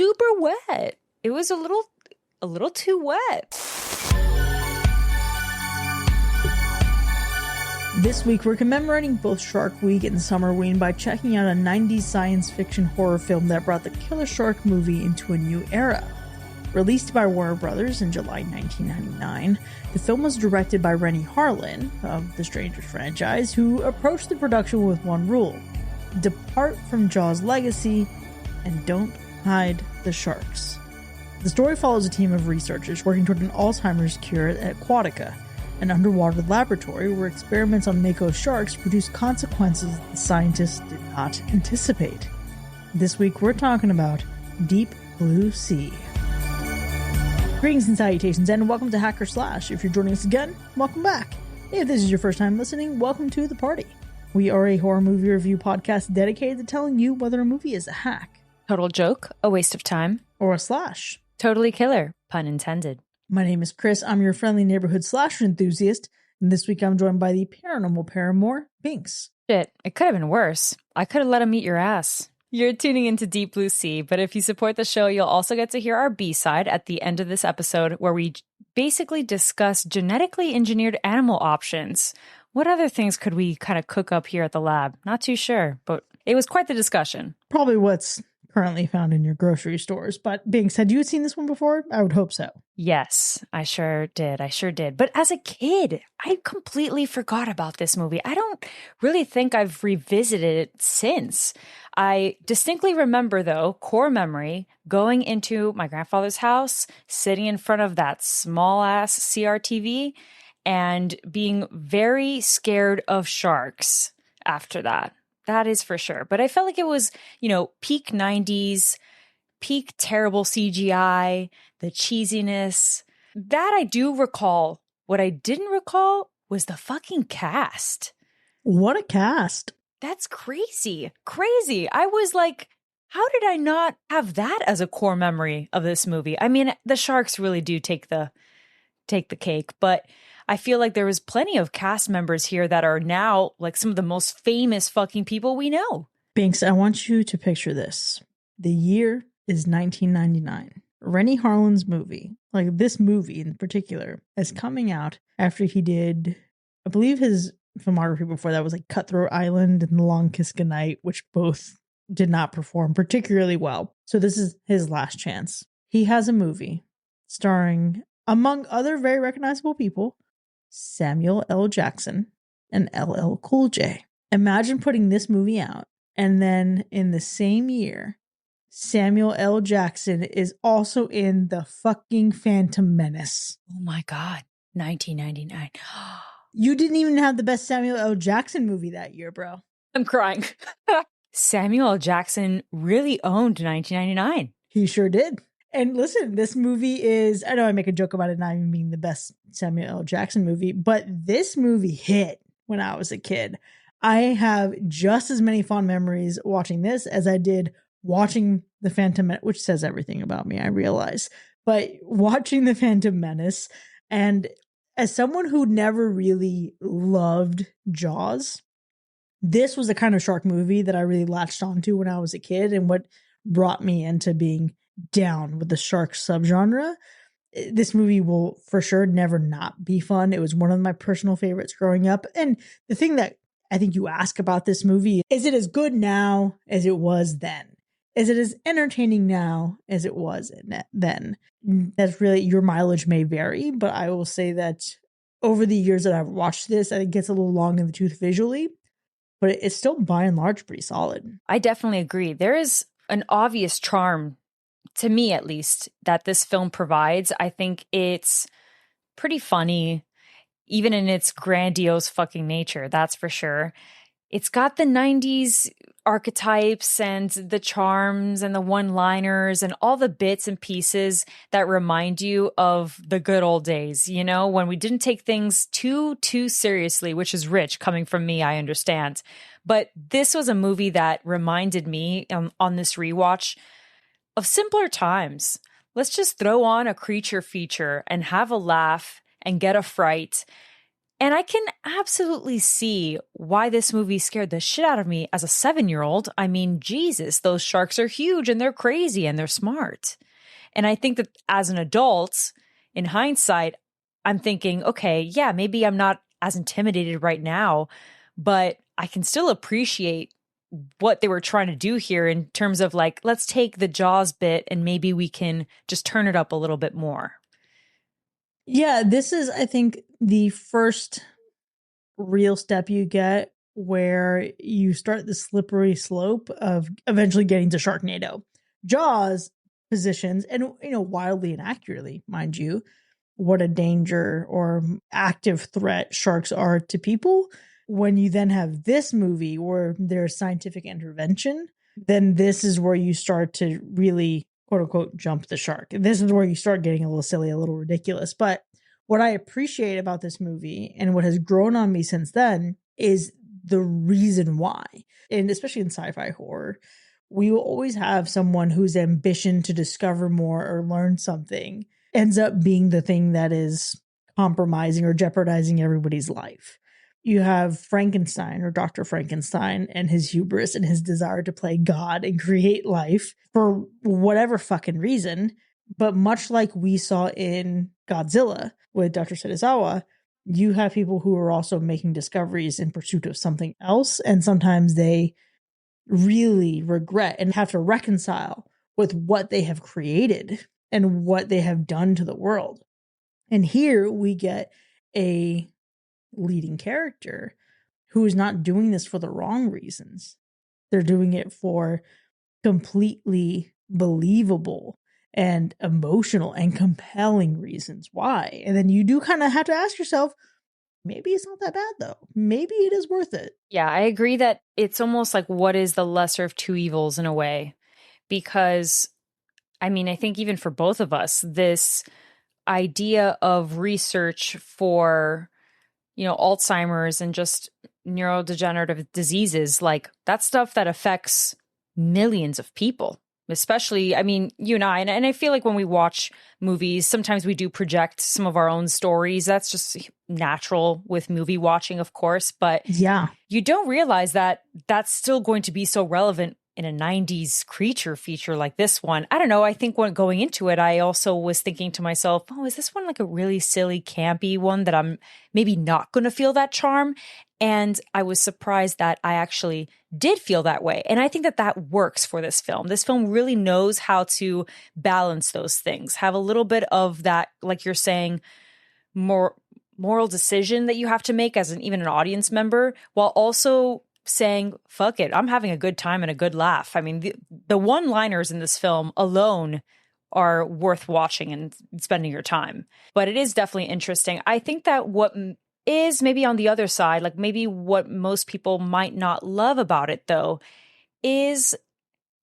super wet. It was a little too wet. This week, we're commemorating both Shark Week and Summerween by checking out a 90s science fiction horror film that brought the Killer Shark movie into a new era. Released by Warner Brothers in July 1999, the film was directed by Renny Harlin of the Strangers franchise, who approached the production with one rule: depart from Jaws' legacy and don't hide the sharks. The story follows a team of researchers working toward an Alzheimer's cure at Aquatica, an underwater laboratory where experiments on Mako sharks produce consequences the scientists did not anticipate. This week we're talking about Deep Blue Sea. Greetings and salutations, and welcome to Hacker Slash. If you're joining us again, welcome back. If this is your first time listening, welcome to the party. We are a horror movie review podcast dedicated to telling you whether a movie is a hack, Total joke, a waste of time, or a slash. Totally killer, pun intended. My name is Chris. I'm your friendly neighborhood slasher enthusiast, and this week I'm joined by the paranormal paramour, Binks. Shit, it could have been worse. I could have let him eat your ass. You're tuning into Deep Blue Sea, but if you support the show, you'll also get to hear our B-side at the end of this episode, where we basically discuss genetically engineered animal options. What other things could we kind of cook up here at the lab? Not too sure, but it was quite the discussion. Probably what's currently found in your grocery stores. But Binks, had you seen this one before? I would hope so. Yes, I sure did. But as a kid, I completely forgot about this movie. I don't really think I've revisited it since. I distinctly remember, though, core memory, going into my grandfather's house, sitting in front of that small-ass CRTV, and being very scared of sharks after that. That is for sure. But I felt like it was, peak 90s, peak terrible CGI, the cheesiness. That I do recall. What I didn't recall was the fucking cast. What a cast. That's crazy. Crazy. I was like, how did I not have that as a core memory of this movie? I mean, the sharks really do take the cake, but I feel like there was plenty of cast members here that are now like some of the most famous fucking people we know. Binks, I want you to picture this. The year is 1999. Renny Harlin's movie, like this movie in particular, is coming out after he did, I believe his filmography before that was like Cutthroat Island and The Long Kiss Goodnight, which both did not perform particularly well. So this is his last chance. He has a movie starring, among other very recognizable people, Samuel L. Jackson and LL Cool J. Imagine putting this movie out, and then in the same year, Samuel L. Jackson is also in the fucking Phantom Menace. Oh my God. 1999. You didn't even have the best Samuel L. Jackson movie that year, bro. I'm crying. Samuel L. Jackson really owned 1999. He sure did. And listen, this movie is, I know I make a joke about it not even being the best Samuel L. Jackson movie, but this movie hit when I was a kid. I have just as many fond memories watching this as I did watching The Phantom Menace, which says everything about me, I realize. But watching The Phantom Menace, and as someone who never really loved Jaws, this was the kind of shark movie that I really latched onto when I was a kid, and what brought me into being down with the shark subgenre. This movie will for sure never not be fun. It was one of my personal favorites growing up. And the thing that I think you ask about this movie, is it as good now as it was then? Is it as entertaining now as it was then? That's really, your mileage may vary, but I will say that over the years that I've watched this, I think it gets a little long in the tooth visually, but it's still by and large pretty solid. I definitely agree. There is an obvious charm, to me at least, that this film provides. I think it's pretty funny, even in its grandiose fucking nature, that's for sure. It's got the 90s archetypes and the charms and the one-liners and all the bits and pieces that remind you of the good old days, when we didn't take things too seriously, which is rich coming from me, I understand. But this was a movie that reminded me on this rewatch of simpler times. Let's just throw on a creature feature and have a laugh and get a fright. And I can absolutely see why this movie scared the shit out of me as a 7-year-old. I mean, Jesus, those sharks are huge and they're crazy and they're smart. And I think that as an adult, in hindsight, I'm thinking, okay, yeah, maybe I'm not as intimidated right now, but I can still appreciate what they were trying to do here in terms of like, let's take the Jaws bit and maybe we can just turn it up a little bit more. Yeah, this is, I think, the first real step you get where you start the slippery slope of eventually getting to Sharknado. Jaws positions, and wildly and accurately, mind you, what a danger or active threat sharks are to people. When you then have this movie where there's scientific intervention, then this is where you start to really, quote unquote, jump the shark. This is where you start getting a little silly, a little ridiculous. But what I appreciate about this movie and what has grown on me since then is the reason why. And especially in sci-fi horror, we will always have someone whose ambition to discover more or learn something ends up being the thing that is compromising or jeopardizing everybody's life. You have Frankenstein or Dr. Frankenstein and his hubris and his desire to play God and create life for whatever fucking reason. But much like we saw in Godzilla with Dr. Serizawa, you have people who are also making discoveries in pursuit of something else. And sometimes they really regret and have to reconcile with what they have created and what they have done to the world. And here we get a leading character who is not doing this for the wrong reasons. They're doing it for completely believable and emotional and compelling reasons why. And then you do kind of have to ask yourself, maybe it's not that bad though. Maybe it is worth it. Yeah, I agree that it's almost like what is the lesser of two evils in a way. Because, I mean, I think even for both of us, this idea of research for, Alzheimer's and just neurodegenerative diseases, like that's stuff that affects millions of people. Especially, I mean, you and I feel like when we watch movies, sometimes we do project some of our own stories. That's just natural with movie watching, of course. But Yeah. you don't realize that that's still going to be so relevant in a 90s creature feature like this one. I don't know. I think when going into it, I also was thinking to myself, oh, is this one like a really silly, campy one that I'm maybe not going to feel that charm? And I was surprised that I actually did feel that way. And I think that that works for this film. This film really knows how to balance those things, have a little bit of that, like you're saying, more moral decision that you have to make as even an audience member, while also saying, fuck it, I'm having a good time and a good laugh. I mean, the one-liners in this film alone are worth watching and spending your time. But it is definitely interesting. I think that what is maybe on the other side, like maybe what most people might not love about it, though, is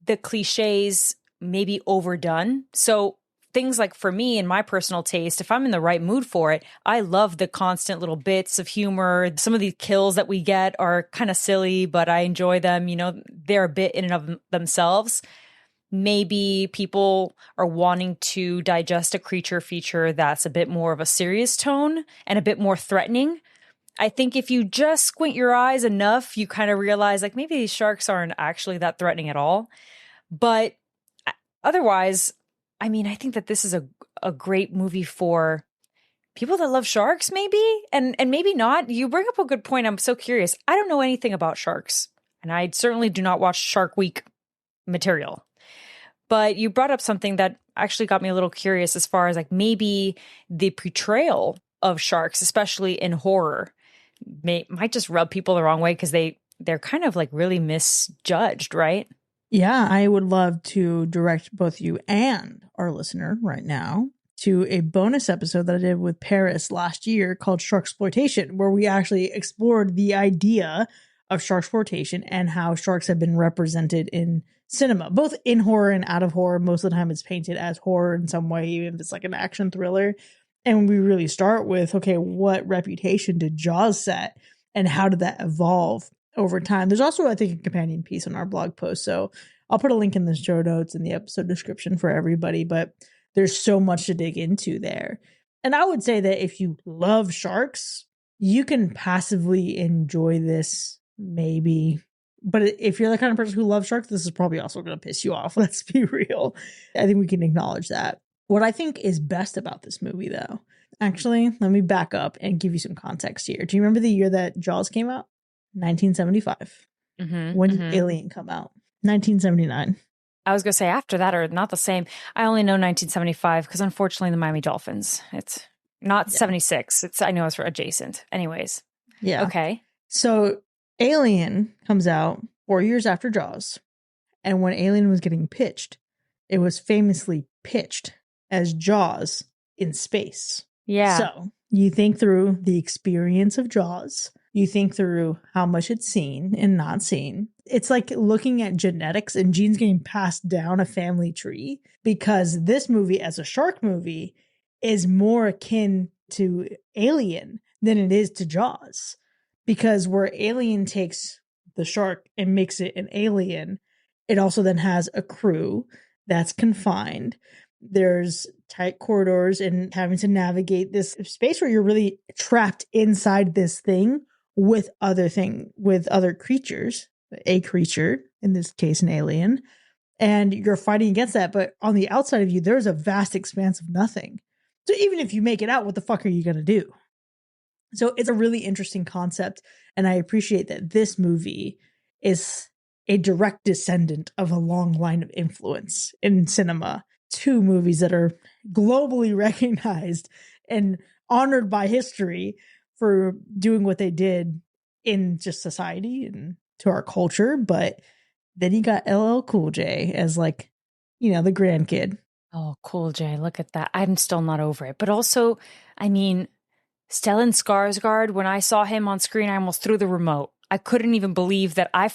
the cliches maybe overdone. So things like for me and my personal taste, if I'm in the right mood for it, I love the constant little bits of humor. Some of these kills that we get are kind of silly, but I enjoy them. They're a bit in and of themselves. Maybe people are wanting to digest a creature feature that's a bit more of a serious tone and a bit more threatening. I think if you just squint your eyes enough, you kind of realize like maybe these sharks aren't actually that threatening at all. But otherwise, I mean, I think that this is a great movie for people that love sharks, maybe, and maybe not. You bring up a good point. I'm so curious. I don't know anything about sharks, and I certainly do not watch Shark Week material. But you brought up something that actually got me a little curious as far as like maybe the portrayal of sharks, especially in horror, might just rub people the wrong way because they're kind of like really misjudged, right? Yeah, I would love to direct both you and our listener right now to a bonus episode that I did with Paris last year called Sharksploitation, where we actually explored the idea of sharksploitation and how sharks have been represented in cinema, both in horror and out of horror. Most of the time it's painted as horror in some way, even if it's like an action thriller. And we really start with, okay, what reputation did Jaws set and how did that evolve over time? There's also, I think, a companion piece on our blog post. So I'll put a link in the show notes and the episode description for everybody, but there's so much to dig into there. And I would say that if you love sharks, you can passively enjoy this, maybe. But if you're the kind of person who loves sharks, this is probably also going to piss you off. Let's be real. I think we can acknowledge that. What I think is best about this movie, though, actually, let me back up and give you some context here. Do you remember the year that Jaws came out? 1975. When did Alien come out? 1979. I was going to say after that or not the same. I only know 1975 because unfortunately the Miami Dolphins. It's not 76. I know it's adjacent. Anyways. Yeah. Okay. So Alien comes out 4 years after Jaws. And when Alien was getting pitched, it was famously pitched as Jaws in space. Yeah. So you think through the experience of Jaws. You think through how much it's seen and not seen. It's like looking at genetics and genes getting passed down a family tree, because this movie, as a shark movie, is more akin to Alien than it is to Jaws. Because where Alien takes the shark and makes it an alien, it also then has a crew that's confined. There's tight corridors and having to navigate this space where you're really trapped inside this thing with other creatures, a creature, in this case, an alien, and you're fighting against that. But on the outside of you, there's a vast expanse of nothing. So even if you make it out, what the fuck are you going to do? So it's a really interesting concept. And I appreciate that this movie is a direct descendant of a long line of influence in cinema. Two movies that are globally recognized and honored by history for doing what they did in just society and to our culture. But then you got LL Cool J as the grandkid. Oh, Cool J, look at that. I'm still not over it. But also, I mean, Stellan Skarsgård, when I saw him on screen, I almost threw the remote. I couldn't even believe that I,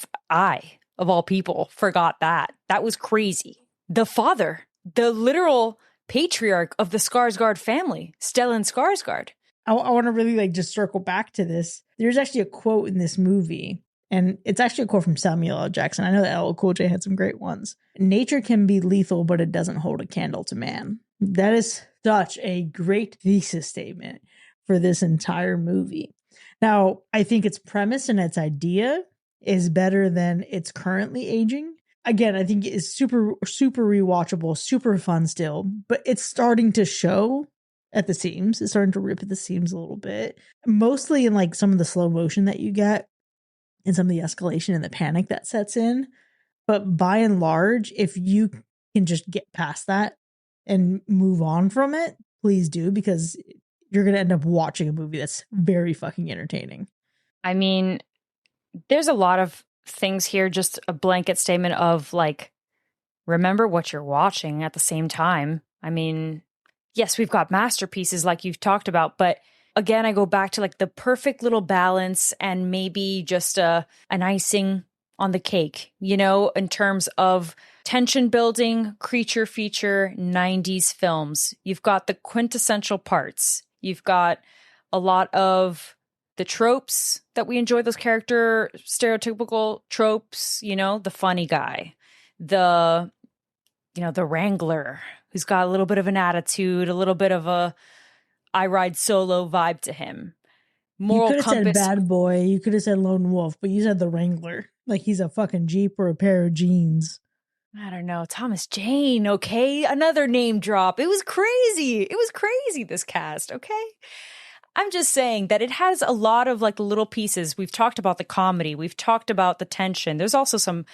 of all people, forgot that. That was crazy. The father, the literal patriarch of the Skarsgård family, Stellan Skarsgård. I want to really just circle back to this. There's actually a quote in this movie, and it's actually a quote from Samuel L. Jackson. I know that LL Cool J had some great ones. Nature can be lethal, but it doesn't hold a candle to man. That is such a great thesis statement for this entire movie. Now, I think its premise and its idea is better than it's currently aging. Again, I think it's super, super rewatchable, super fun still, but it's starting to show at the seams. It's starting to rip at the seams a little bit, mostly in some of the slow motion that you get and some of the escalation and the panic that sets in. But by and large, if you can just get past that and move on from it, please do, because you're going to end up watching a movie that's very fucking entertaining. I mean, there's a lot of things here, just a blanket statement of remember what you're watching at the same time. I mean, yes, we've got masterpieces like you've talked about, but again, I go back to the perfect little balance and maybe just an icing on the cake, in terms of tension building, creature feature, 90s films. You've got the quintessential parts. You've got a lot of the tropes that we enjoy, those character stereotypical tropes, the funny guy, the wrangler who's got a little bit of an attitude, a little bit of a I ride solo vibe to him. Moral you could have said bad boy, you could have said lone wolf, but you said the wrangler. Like he's a fucking Jeep or a pair of jeans. I don't know. Thomas Jane, okay? Another name drop. It was crazy. It was crazy, this cast, okay? I'm just saying that it has a lot of little pieces. We've talked about the comedy. We've talked about the tension. There's also some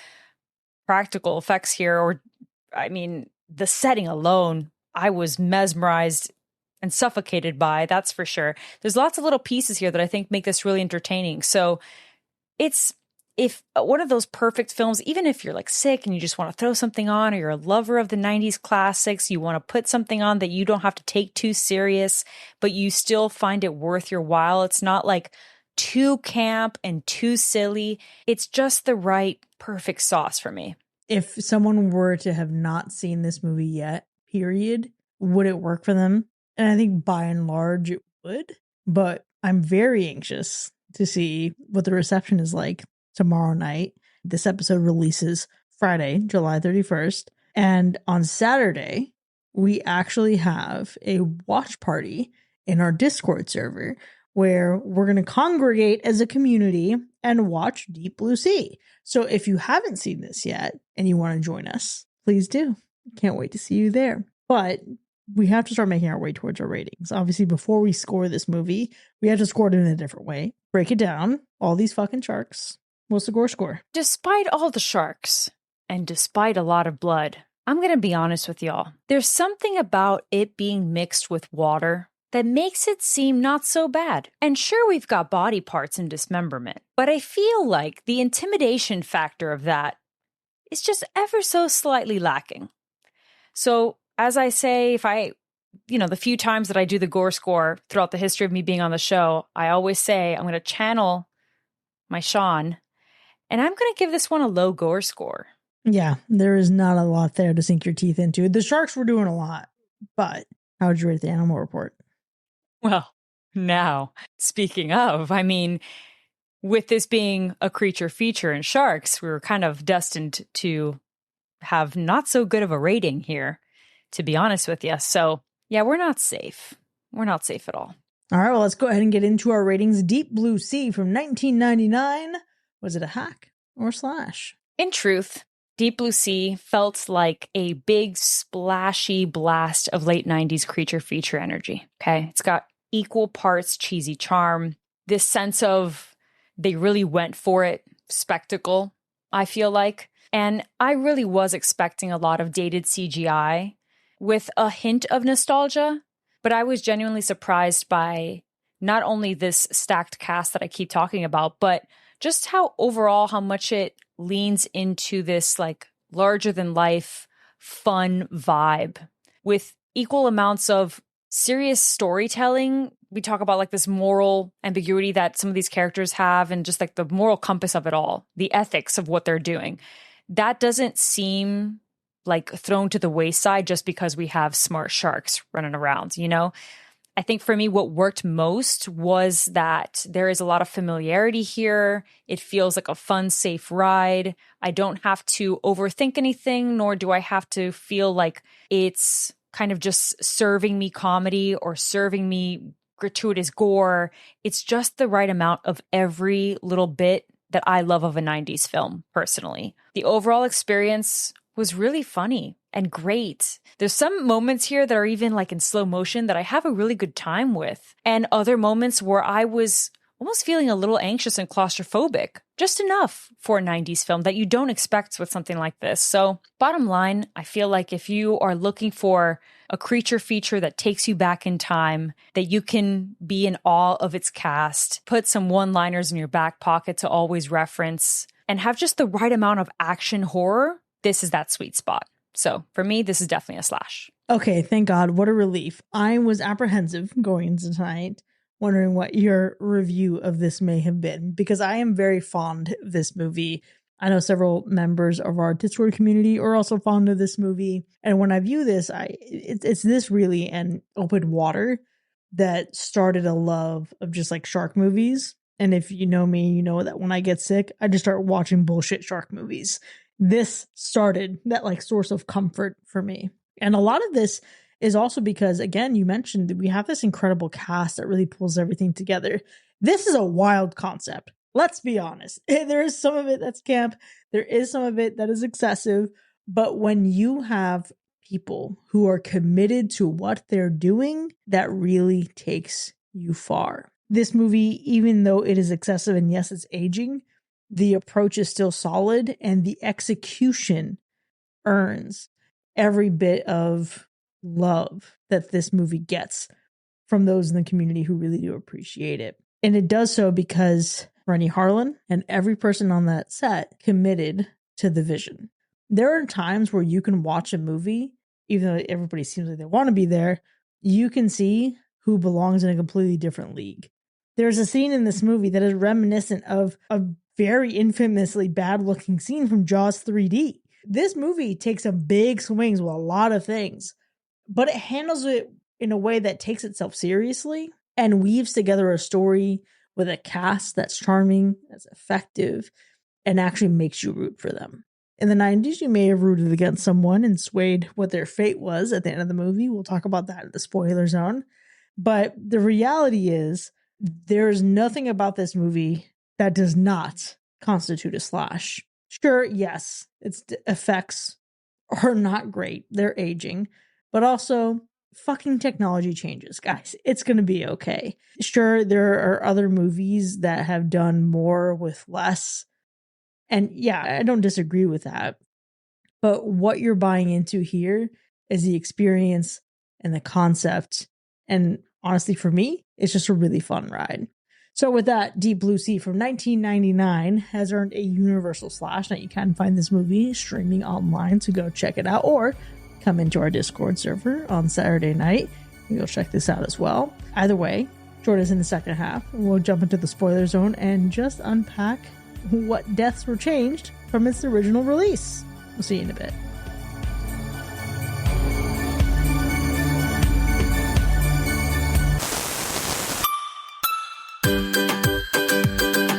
practical effects here. The setting alone, I was mesmerized and suffocated by, that's for sure. There's lots of little pieces here that I think make this really entertaining. So it's if one of those perfect films, even if you're sick and you just want to throw something on, or you're a lover of the 90s classics, you want to put something on that you don't have to take too serious, but you still find it worth your while. It's not too camp and too silly. It's just the right perfect sauce for me. If someone were to have not seen this movie yet, period, would it work for them? And I think by and large it would, but I'm very anxious to see what the reception is like tomorrow night. This episode releases Friday, July 31st. And on Saturday, we actually have a watch party in our Discord server where we're going to congregate as a community and watch Deep Blue Sea. So if you haven't seen this yet and you want to join us, please do. Can't wait to see you there. But we have to start making our way towards our ratings. Obviously, before we score this movie, we have to score it in a different way. Break it down. All these fucking sharks. What's the gore score? Despite all the sharks, and despite a lot of blood, I'm going to be honest with y'all. There's something about it being mixed with water that makes it seem not so bad. And sure, we've got body parts and dismemberment, but I feel like the intimidation factor of that is just ever so slightly lacking. So, as I say, the few times that I do the gore score throughout the history of me being on the show, I always say I'm going to channel my Sean, and I'm going to give this one a low gore score. Yeah, there is not a lot there to sink your teeth into. The sharks were doing a lot, but how would you rate the animal report? Well, now, speaking of, with this being a creature feature in sharks, we were kind of destined to have not so good of a rating here, to be honest with you. So, yeah, we're not safe. We're not safe at all. All right, well, let's go ahead and get into our ratings. Deep Blue Sea from 1999. Was it a hack or a slash? In truth, Deep Blue Sea felt like a big splashy blast of late 90s creature feature energy. Okay. It's got equal parts cheesy charm, this sense of they really went for it, spectacle, I feel like. And I really was expecting a lot of dated CGI with a hint of nostalgia, but I was genuinely surprised by not only this stacked cast that I keep talking about, but just how much it leans into this like larger than life fun vibe with equal amounts of serious storytelling. We talk about like this moral ambiguity that some of these characters have and just like the moral compass of it all, the ethics of what they're doing. That doesn't seem like thrown to the wayside just because we have smart sharks running around, you know? I think for me, what worked most was that there is a lot of familiarity here. It feels like a fun, safe ride. I don't have to overthink anything, nor do I have to feel like it's kind of just serving me comedy or serving me gratuitous gore. It's just the right amount of every little bit that I love of a 90s film, personally. The overall experience was really funny and great. There's some moments here that are even like in slow motion that I have a really good time with, and other moments where I was almost feeling a little anxious and claustrophobic, just enough for a 90s film that you don't expect with something like this. So bottom line, I feel like if you are looking for a creature feature that takes you back in time, that you can be in awe of its cast, put some one-liners in your back pocket to always reference, and have just the right amount of action horror, this is that sweet spot. So for me, this is definitely a slash. Okay, thank God. What a relief. I was apprehensive going into tonight, wondering what your review of this may have been, because I am very fond of this movie. I know several members of our Discord community are also fond of this movie. And when I view this, it's this really an open water that started a love of just like shark movies. And if you know me, you know that when I get sick, I just start watching bullshit shark movies. This started that like source of comfort for me. And a lot of this is also because, again, you mentioned that we have this incredible cast that really pulls everything together. This is a wild concept. Let's be honest. There is some of it that's camp. There is some of it that is excessive. But when you have people who are committed to what they're doing, that really takes you far. This movie, even though it is excessive and yes, it's aging, the approach is still solid and the execution earns every bit of love that this movie gets from those in the community who really do appreciate it. And it does so because Rennie Harlan and every person on that set committed to the vision. There are times where you can watch a movie, even though everybody seems like they want to be there, you can see who belongs in a completely different league. There's a scene in this movie that is reminiscent of a very infamously bad looking scene from Jaws 3D. This movie takes some big swings with a lot of things, but it handles it in a way that takes itself seriously and weaves together a story with a cast that's charming, that's effective, and actually makes you root for them. In the 90s, you may have rooted against someone and swayed what their fate was at the end of the movie. We'll talk about that in the spoiler zone. But the reality is, there's nothing about this movie that does not constitute a slash. Sure, yes, its effects are not great. They're aging, but also fucking technology changes, guys. It's going to be okay. Sure, there are other movies that have done more with less. And yeah, I don't disagree with that. But what you're buying into here is the experience and the concept. And honestly, for me, it's just a really fun ride. So with that, Deep Blue Sea from 1999 has earned a universal slash. Now you can find this movie streaming online, so go check it out, or come into our Discord server on Saturday night and go check this out as well. Either way, join us in the second half, and we'll jump into the spoiler zone and just unpack what deaths were changed from its original release. We'll see you in a bit.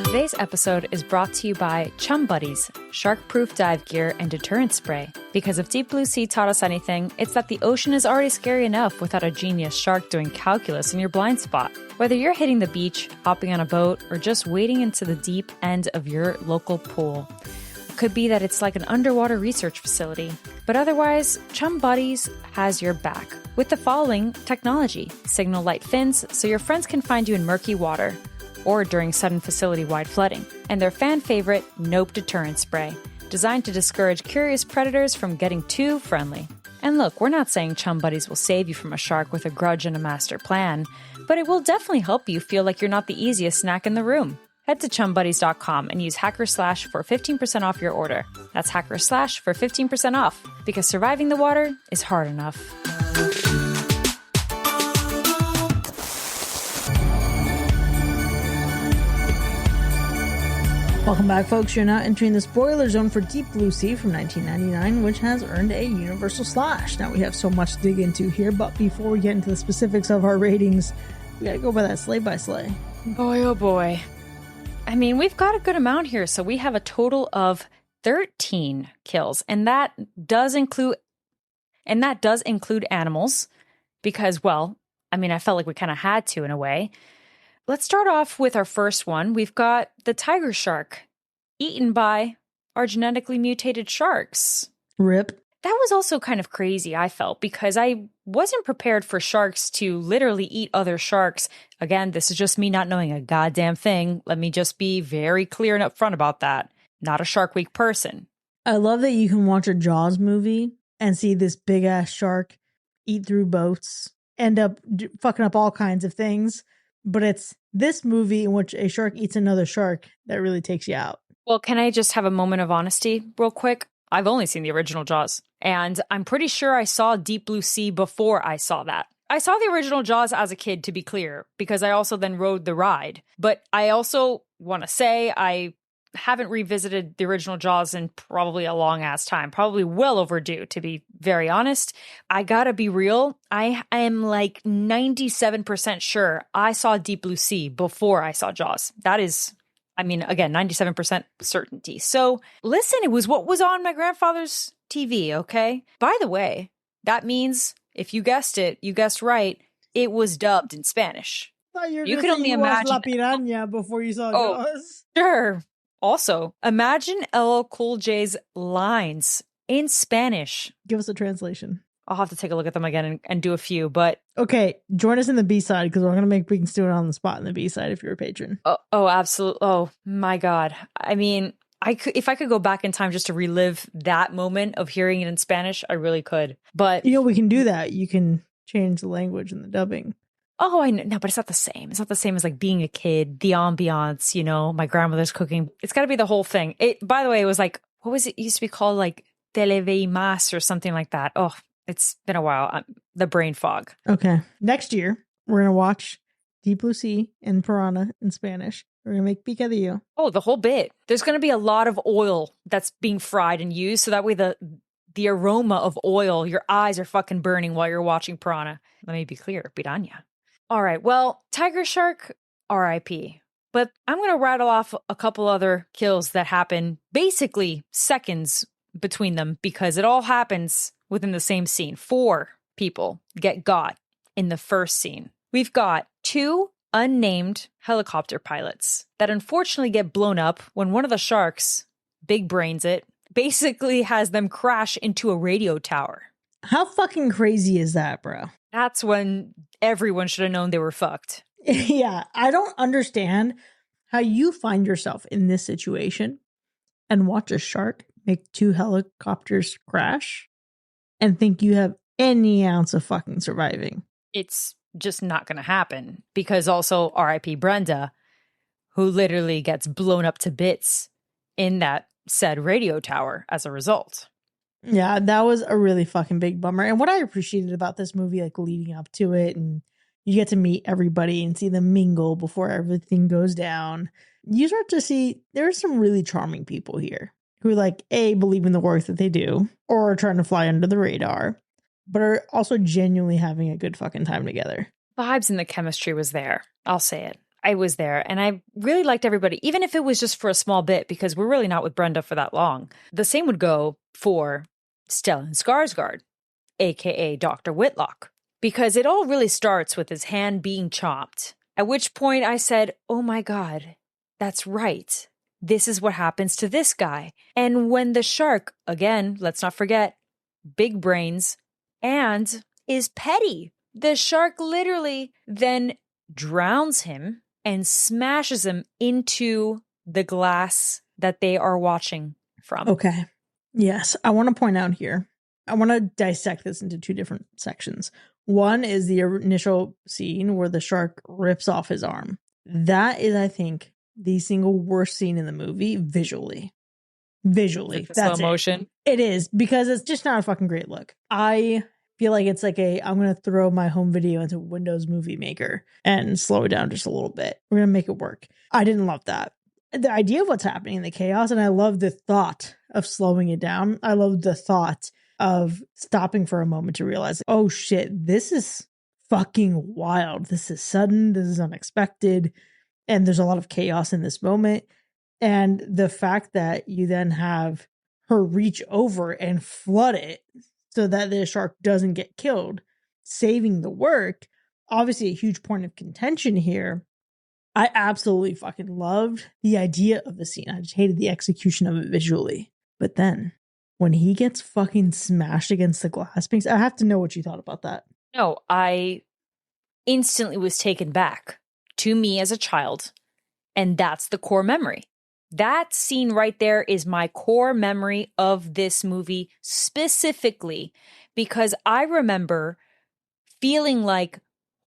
Today's episode is brought to you by Chum Buddies, shark-proof dive gear and deterrent spray. Because if Deep Blue Sea taught us anything, it's that the ocean is already scary enough without a genius shark doing calculus in your blind spot. Whether you're hitting the beach, hopping on a boat, or just wading into the deep end of your local pool, it could be that it's like an underwater research facility. But otherwise, Chum Buddies has your back with the following technology: signal light fins so your friends can find you in murky water or during sudden facility-wide flooding, and their fan favorite Nope deterrent spray, designed to discourage curious predators from getting too friendly. And look, we're not saying Chum Buddies will save you from a shark with a grudge and a master plan, but it will definitely help you feel like you're not the easiest snack in the room. Head to chumbuddies.com and use #slash for 15% off your order. That's #slash for 15% off, because surviving the water is hard enough. Welcome back, folks. You're now entering the spoiler zone for Deep Blue Sea from 1999, which has earned a universal slash. Now, we have so much to dig into here, but before we get into the specifics of our ratings, we gotta go by that slay by slay. Boy, oh boy. I mean, we've got a good amount here, so we have a total of 13 kills, and that does include animals, because, well, I mean, I felt like we kind of had to in a way. Let's start off with our first one. We've got the tiger shark eaten by our genetically mutated sharks. RIP. That was also kind of crazy, I felt, because I wasn't prepared for sharks to literally eat other sharks. Again, this is just me not knowing a goddamn thing. Let me just be very clear and upfront about that. Not a Shark Week person. I love that you can watch a Jaws movie and see this big ass shark eat through boats, end up fucking up all kinds of things. But it's this movie in which a shark eats another shark that really takes you out. Well, can I just have a moment of honesty real quick? I've only seen the original Jaws, and I'm pretty sure I saw Deep Blue Sea before I saw that. I saw the original Jaws as a kid, to be clear, because I also then rode the ride. But I also want to say I haven't revisited the original Jaws in probably a long ass time, probably well overdue, to be very honest. I gotta be real. I am like 97% sure I saw Deep Blue Sea before I saw Jaws. That is, I mean, again, 97% certainty. So listen, it was what was on my grandfather's TV, okay? By the way, that means if you guessed it, you guessed right, it was dubbed in Spanish. You could only imagine La Piranha before you saw Jaws. Sure. Also, imagine LL Cool J's lines in Spanish. Give us a translation. I'll have to take a look at them again and do a few, but... Okay, join us in the B-side, because we're going to make Beacon Stew on the spot in the B-side if you're a patron. Oh, absolutely. Oh, my God. I mean, if I could go back in time just to relive that moment of hearing it in Spanish, I really could. But... You know, we can do that. You can change the language and the dubbing. Oh, I know. No, but it's not the same. It's not the same as like being a kid, the ambiance, you know, my grandmother's cooking. It's got to be the whole thing. By the way, it was like, what was it? It used to be called like Televeimas or something like that. Oh, it's been a while. The brain fog. Okay. Next year, we're going to watch Deep Blue Sea and Piranha in Spanish. We're going to make picadillo. Oh, the whole bit. There's going to be a lot of oil that's being fried and used. So that way the aroma of oil, your eyes are fucking burning while you're watching Piranha. Let me be clear. Piranha. All right, well, tiger shark, RIP. But I'm going to rattle off a couple other kills that happen basically seconds between them, because it all happens within the same scene. 4 people get got in the first scene. We've got 2 unnamed helicopter pilots that unfortunately get blown up when one of the sharks, big brains it, basically has them crash into a radio tower. How fucking crazy is that, bro? That's when everyone should have known they were fucked. Yeah, I don't understand how you find yourself in this situation and watch a shark make 2 helicopters crash and think you have any ounce of fucking surviving. It's just not going to happen, because also R.I.P. Brenda, who literally gets blown up to bits in that said radio tower as a result. Yeah, that was a really fucking big bummer. And what I appreciated about this movie, like leading up to it, and you get to meet everybody and see them mingle before everything goes down. You start to see there are some really charming people here who, like, A, believe in the work that they do or are trying to fly under the radar, but are also genuinely having a good fucking time together. Vibes and the chemistry was there. I'll say it. I was there, and I really liked everybody, even if it was just for a small bit, because we're really not with Brenda for that long. The same would go for Stellan Skarsgård, aka Dr. Whitlock, because it all really starts with his hand being chopped, at which point I said, oh my God, that's right. This is what happens to this guy. And when the shark, again, let's not forget, big brains, and is petty, the shark literally then drowns him and smashes him into the glass that they are watching from. Okay. Yes. I want to point out here, I want to dissect this into 2 different sections. One is the initial scene where the shark rips off his arm. That is, I think, the single worst scene in the movie visually. Visually. That's slow motion. It is, because it's just not a fucking great look. I feel like it's like I'm going to throw my home video into Windows Movie Maker and slow it down just a little bit. We're going to make it work. I didn't love that. The idea of what's happening in the chaos, and I love the thought of slowing it down. I love the thought of stopping for a moment to realize, oh shit, this is fucking wild. This is sudden. This is unexpected. And there's a lot of chaos in this moment. And the fact that you then have her reach over and flood it so that the shark doesn't get killed, saving the work, obviously a huge point of contention here. I absolutely fucking loved the idea of the scene. I just hated the execution of it visually. But then when he gets fucking smashed against the glass things, I have to know what you thought about that. No, I instantly was taken back to me as a child. And that's the core memory. That scene right there is my core memory of this movie specifically, because I remember feeling like,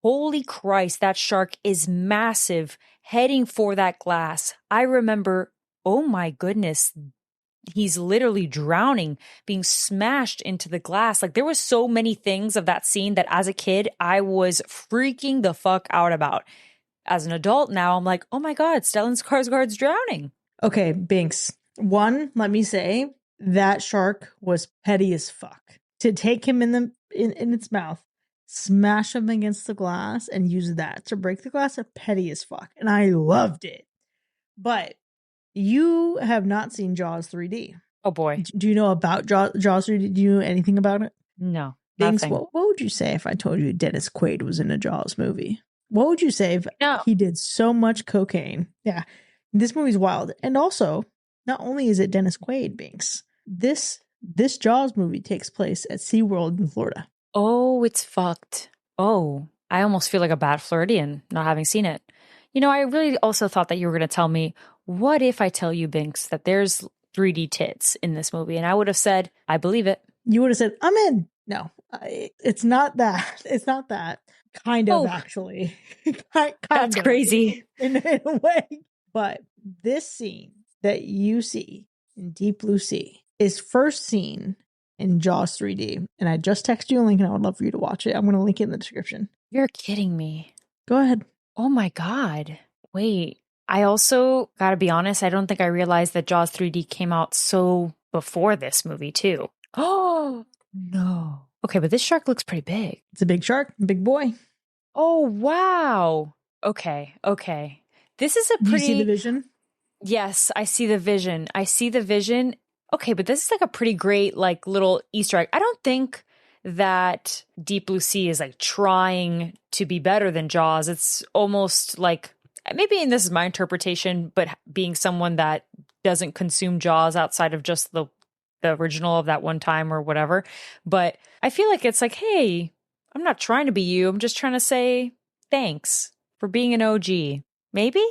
holy Christ, that shark is massive, heading for that glass. I remember, oh my goodness, he's literally drowning, being smashed into the glass. Like, there was so many things of that scene that as a kid, I was freaking the fuck out about. As an adult now, I'm like, oh my God, Stellan Skarsgård's drowning. Okay, Binks. One, let me say, that shark was petty as fuck. To take him in its mouth, smash him against the glass, and use that to break the glass, are petty as fuck. And I loved it. But you have not seen Jaws 3D. Oh boy. Do you know about Jaws 3D? Do you know anything about it? No. Binks, what would you say if I told you Dennis Quaid was in a Jaws movie? What would you say if he did so much cocaine? Yeah, this movie's wild. And also, not only is it Dennis Quaid, Binks, this Jaws movie takes place at SeaWorld in Florida. Oh, it's fucked. Oh, I almost feel like a bad Floridian not having seen it. You know, I really also thought that you were going to tell me, what if I tell you, Binks, that there's 3D tits in this movie? And I would have said, I believe it. You would have said, I'm in. No, it's not that. It's not that. Kind of, actually. That's crazy. In a way. But this scene that you see in Deep Blue Sea is first seen in Jaws 3D. And I just texted you a link and I would love for you to watch it. I'm going to link it in the description. You're kidding me. Go ahead. Oh my God. Wait. I also, gotta be honest, I don't think I realized that Jaws 3D came out so before this movie too. Oh, no. Okay, but this shark looks pretty big. It's a big shark, big boy. Oh, wow. Okay. This is a pretty... Do you see the vision? Yes, I see the vision. Okay, but this is like a pretty great, like, little Easter egg. I don't think that Deep Blue Sea is like trying to be better than Jaws. It's almost like, maybe, and this is my interpretation, but being someone that doesn't consume Jaws outside of just the original of that one time or whatever. But I feel like it's like, hey, I'm not trying to be you. I'm just trying to say thanks for being an OG. Maybe?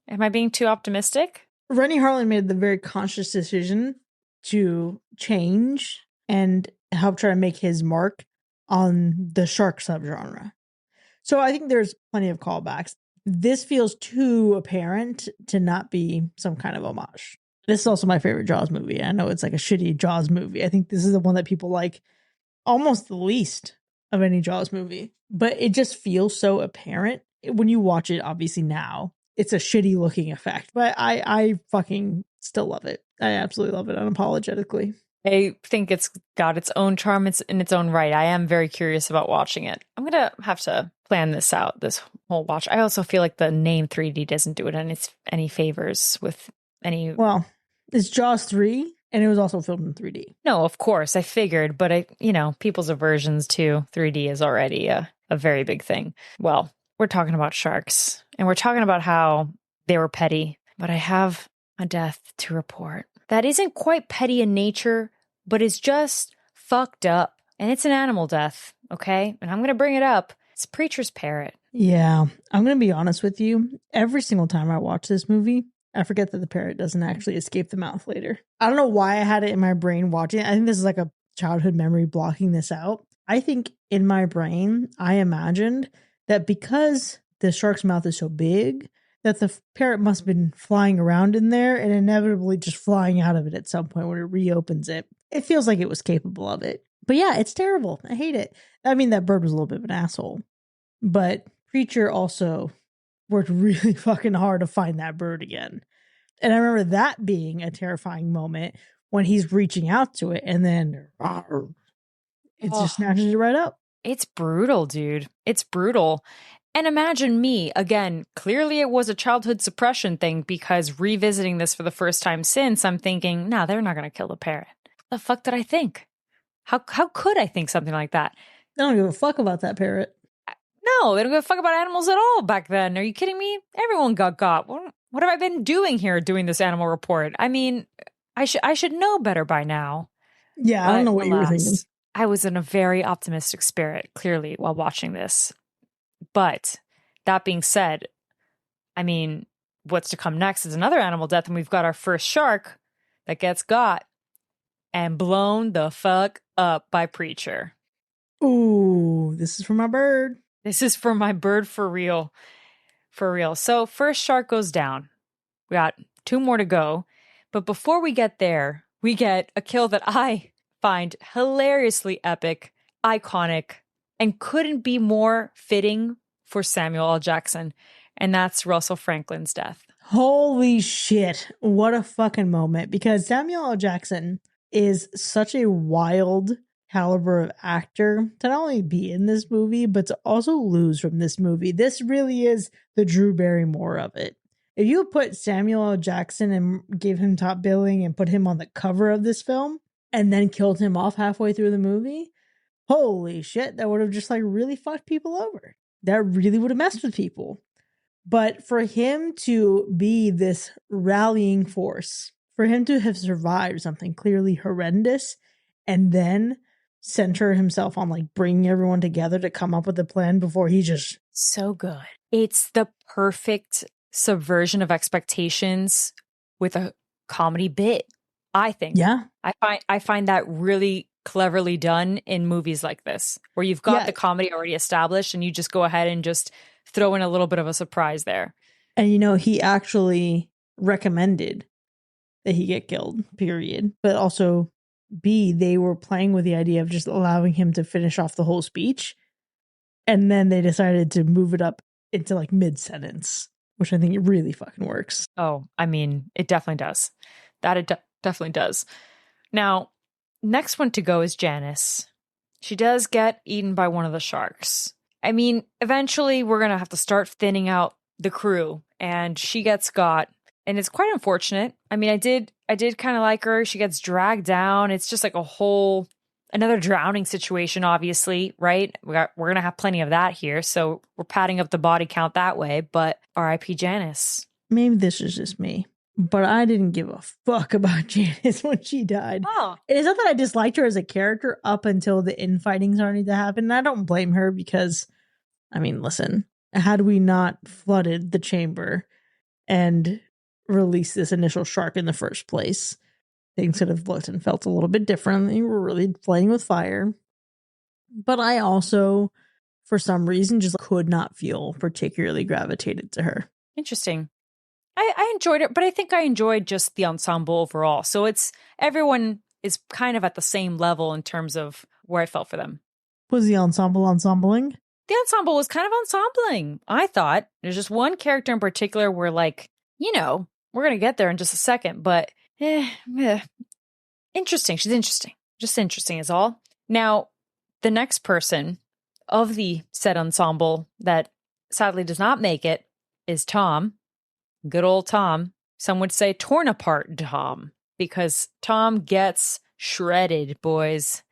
Am I being too optimistic? Rennie Harlan made the very conscious decision to change and help try to make his mark on the shark subgenre. So I think there's plenty of callbacks. This feels too apparent to not be some kind of homage. This is also my favorite Jaws movie. I know it's like a shitty Jaws movie. I think this is the one that people like almost the least of any Jaws movie. But it just feels so apparent when you watch it, obviously now. It's a shitty looking effect. But I fucking still love it. I absolutely love it unapologetically. I think it's got its own charm in its own right. I am very curious about watching it. I'm going to have to plan this out, this whole watch. I also feel like the name 3D doesn't do it any favors with any... Well, it's Jaws 3, and it was also filmed in 3D. No, of course, I figured, but people's aversions to 3D is already a very big thing. Well, we're talking about sharks, and we're talking about how they were petty, but I have a death to report that isn't quite petty in nature, but is just fucked up. And it's an animal death, okay? And I'm going to bring it up. It's Preacher's parrot. Yeah, I'm going to be honest with you. Every single time I watch this movie, I forget that the parrot doesn't actually escape the mouth later. I don't know why I had it in my brain watching it. I think this is like a childhood memory blocking this out. I think in my brain, I imagined that because the shark's mouth is so big, that the parrot must have been flying around in there and inevitably just flying out of it at some point when it reopens it. It feels like it was capable of it. But yeah, it's terrible. I hate it. I mean, that bird was a little bit of an asshole. But Preacher also worked really fucking hard to find that bird again. And I remember that being a terrifying moment when he's reaching out to it and then it just snatches it right up. It's brutal, dude. It's brutal. And imagine me, again, clearly it was a childhood suppression thing because revisiting this for the first time since, I'm thinking, no, they're not going to kill the parrot. What the fuck did I think? How could I think something like that? They don't give a fuck about that parrot. No, they don't give a fuck about animals at all back then. Are you kidding me? Everyone got. What have I been doing here doing this animal report? I mean, I should know better by now. Yeah, I don't know what you were thinking. I was in a very optimistic spirit, clearly, while watching this. But that being said, I mean, what's to come next is another animal death, and we've got our first shark that gets got and blown the fuck up by Preacher. Ooh, this is for my bird. This is for my bird for real. For real. So first shark goes down. We got 2 more to go. But before we get there, we get a kill that I find hilariously epic, iconic, and couldn't be more fitting for Samuel L. Jackson. And that's Russell Franklin's death. Holy shit. What a fucking moment. Because Samuel L. Jackson is such a wild caliber of actor to not only be in this movie, but to also lose from this movie. This really is the Drew Barrymore of it. If you put Samuel L. Jackson and gave him top billing and put him on the cover of this film and then killed him off halfway through the movie, holy shit, that would have just like really fucked people over. That really would have messed with people. But for him to be this rallying force, for him to have survived something clearly horrendous and then center himself on like bringing everyone together to come up with a plan before he just... So good. It's the perfect subversion of expectations with a comedy bit, I think. Yeah. I find that really cleverly done in movies like this, where you've got the comedy already established and you just go ahead and just throw in a little bit of a surprise there. And he actually recommended that he get killed, period. But also, B, they were playing with the idea of just allowing him to finish off the whole speech. And then they decided to move it up into like mid-sentence, which I think it really fucking works. Oh, I mean, it definitely does. Definitely does. Now, next one to go is Janice. She does get eaten by one of the sharks. I mean, eventually we're going to have to start thinning out the crew, and she gets got, and it's quite unfortunate. I mean, I did kind of like her. She gets dragged down. It's just like a whole Another drowning situation, obviously, right? We're going to have plenty of that here. So we're padding up the body count that way. But R.I.P. Janice. Maybe this is just me, but I didn't give a fuck about Janice when she died. Oh, It is not that I disliked her as a character up until the infighting started to happen. And I don't blame her because, I mean, listen, had we not flooded the chamber and released this initial shark in the first place, things could have looked and felt a little bit differently. We're really playing with fire. But I also, for some reason, just could not feel particularly gravitated to her. interesting. I enjoyed it, but I think I enjoyed just the ensemble overall. So everyone is kind of at the same level in terms of where I felt for them. Was the ensemble ensembling? The ensemble was kind of ensembling, I thought. There's just one character in particular where, like, we're going to get there in just a second, but interesting. She's interesting. Just interesting is all. Now, the next person of the said ensemble that sadly does not make it is Tom. Good old Tom. Some would say torn apart Tom, because Tom gets shredded, boys.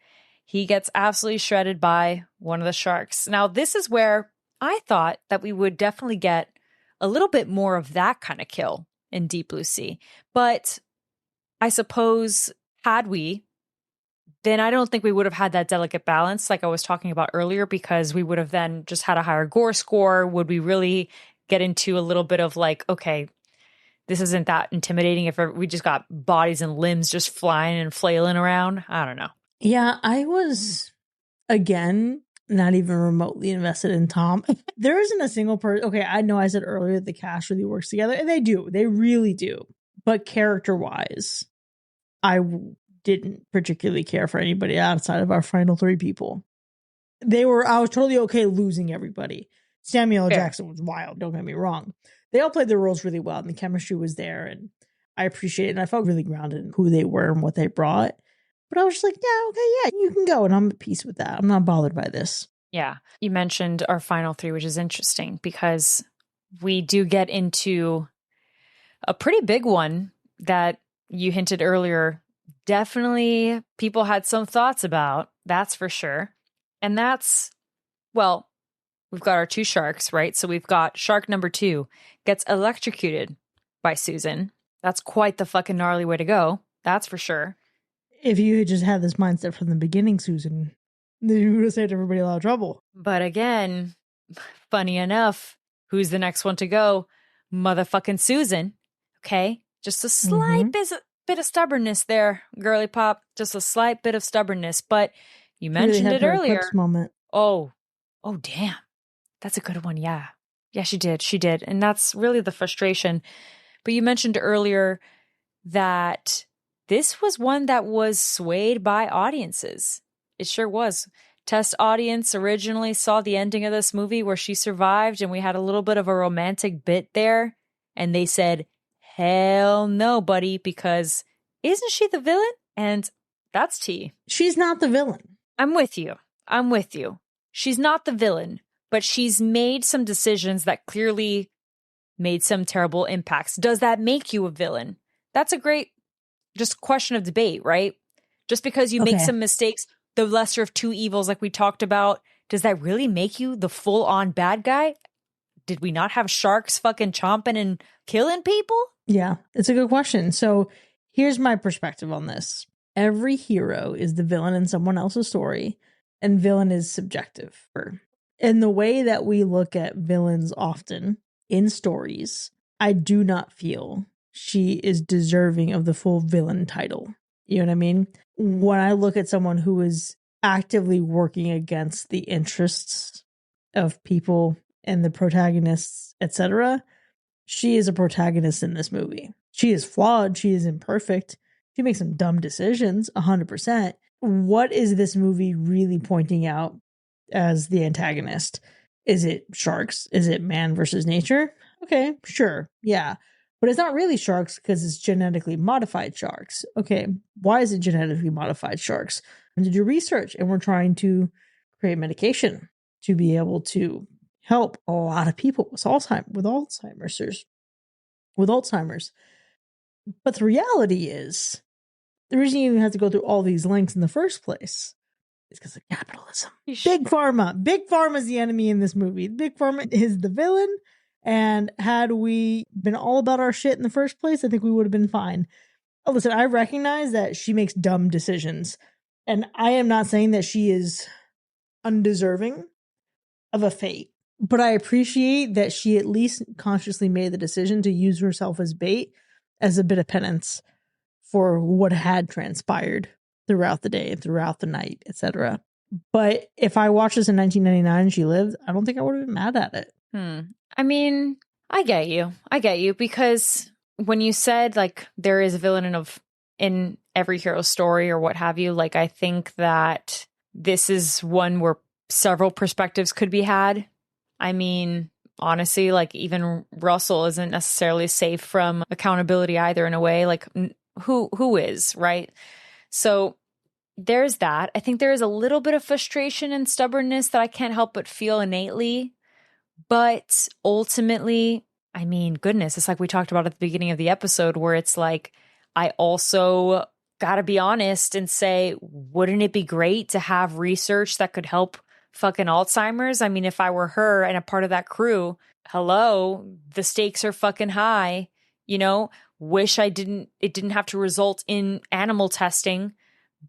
He gets absolutely shredded by one of the sharks. Now, this is where I thought that we would definitely get a little bit more of that kind of kill in Deep Blue Sea. But I suppose had we, then I don't think we would have had that delicate balance like I was talking about earlier, because we would have then just had a higher gore score. Would we really get into a little bit of like, okay, this isn't that intimidating if we just got bodies and limbs just flying and flailing around? I don't know. Yeah, I was, again, not even remotely invested in Tom. There isn't a single person. Okay, I know I said earlier the cast really works together, and they do. They really do. But character-wise, didn't particularly care for anybody outside of our final three people. I was totally okay losing everybody. Samuel L. Jackson was wild, don't get me wrong. They all played their roles really well, and the chemistry was there, and I appreciate it, and I felt really grounded in who they were and what they brought. But I was just like, yeah, okay, yeah, you can go, and I'm at peace with that. I'm not bothered by this. Yeah. You mentioned our final three, which is interesting because we do get into a pretty big one that you hinted earlier. Definitely people had some thoughts about, that's for sure. And that's, well, we've got our two sharks, right? So we've got shark number 2 gets electrocuted by Susan. That's quite the fucking gnarly way to go. That's for sure. If you had just had this mindset from the beginning, Susan, then you would have saved everybody a lot of trouble. But again, funny enough, who's the next one to go? Motherfucking Susan. Okay? Just a slight bit of stubbornness there, girly pop. Just a slight bit of stubbornness. But you mentioned really it earlier. Moment. Oh, damn. That's a good one. Yeah. Yeah, she did. She did. And that's really the frustration. But you mentioned earlier that this was one that was swayed by audiences. It sure was. Test audience originally saw the ending of this movie where she survived and we had a little bit of a romantic bit there. And they said, hell no, buddy, because isn't she the villain? And that's tea. She's not the villain. I'm with you. She's not the villain, but she's made some decisions that clearly made some terrible impacts. Does that make you a villain? That's a great just question of debate, right? Just because you make some mistakes, the lesser of two evils like we talked about, does that really make you the full-on bad guy? Did we not have sharks fucking chomping and killing people? Yeah, it's a good question. So here's my perspective on this. Every hero is the villain in someone else's story, and villain is subjective. In the way that we look at villains often in stories, I do not feel she is deserving of the full villain title. You know what I mean? When I look at someone who is actively working against the interests of people and the protagonists, etc., she is a protagonist in this movie. She is flawed. She is imperfect. She makes some dumb decisions, 100%. What is this movie really pointing out as the antagonist? Is it sharks? Is it man versus nature? Okay, sure. Yeah. But it's not really sharks because it's genetically modified sharks. Okay, why is it genetically modified sharks? And to do research, and we're trying to create medication to be able to help a lot of people with Alzheimer's. But the reality is, the reason you even have to go through all these links in the first place It's because of capitalism. Yeesh. Big Pharma. Big Pharma is the enemy in this movie. Big Pharma is the villain. And had we been all about our shit in the first place, I think we would have been fine. Oh, listen, I recognize that she makes dumb decisions. And I am not saying that she is undeserving of a fate. But I appreciate that she at least consciously made the decision to use herself as bait as a bit of penance for what had transpired throughout the day, throughout the night, etc. But if I watched this in 1999 and she lived, I don't think I would have been mad at it. I mean, I get you because when you said like there is a villain in every hero story or what have you, like I think that this is one where several perspectives could be had. I mean, honestly, like even Russell isn't necessarily safe from accountability either in a way. Like who is, right? So there's that. I think there is a little bit of frustration and stubbornness that I can't help but feel innately. But ultimately, I mean, goodness, it's like we talked about at the beginning of the episode where it's like, I also got to be honest and say, wouldn't it be great to have research that could help fucking Alzheimer's? I mean, if I were her and a part of that crew, hello, the stakes are fucking high, you know, wish it didn't have to result in animal testing,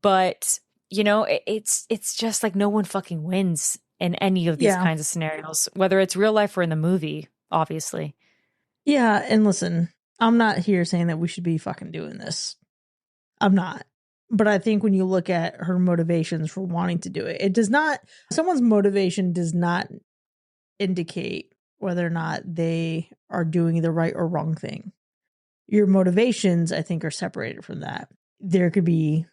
but you know, it's just like no one fucking wins in any of these kinds of scenarios, whether it's real life or in the movie, obviously. Yeah, and listen, I'm not here saying that we should be fucking doing this. I'm not. But I think when you look at her motivations for wanting to do it, someone's motivation does not indicate whether or not they are doing the right or wrong thing. Your motivations, I think, are separated from that. There could be,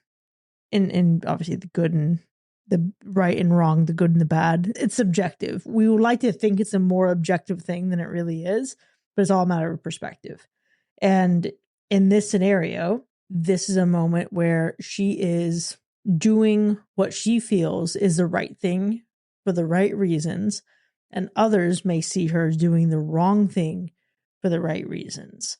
in obviously the good and the right and wrong, the good and the bad. It's subjective. We would like to think it's a more objective thing than it really is, but it's all a matter of perspective. And in this scenario, this is a moment where she is doing what she feels is the right thing for the right reasons, and others may see her as doing the wrong thing for the right reasons.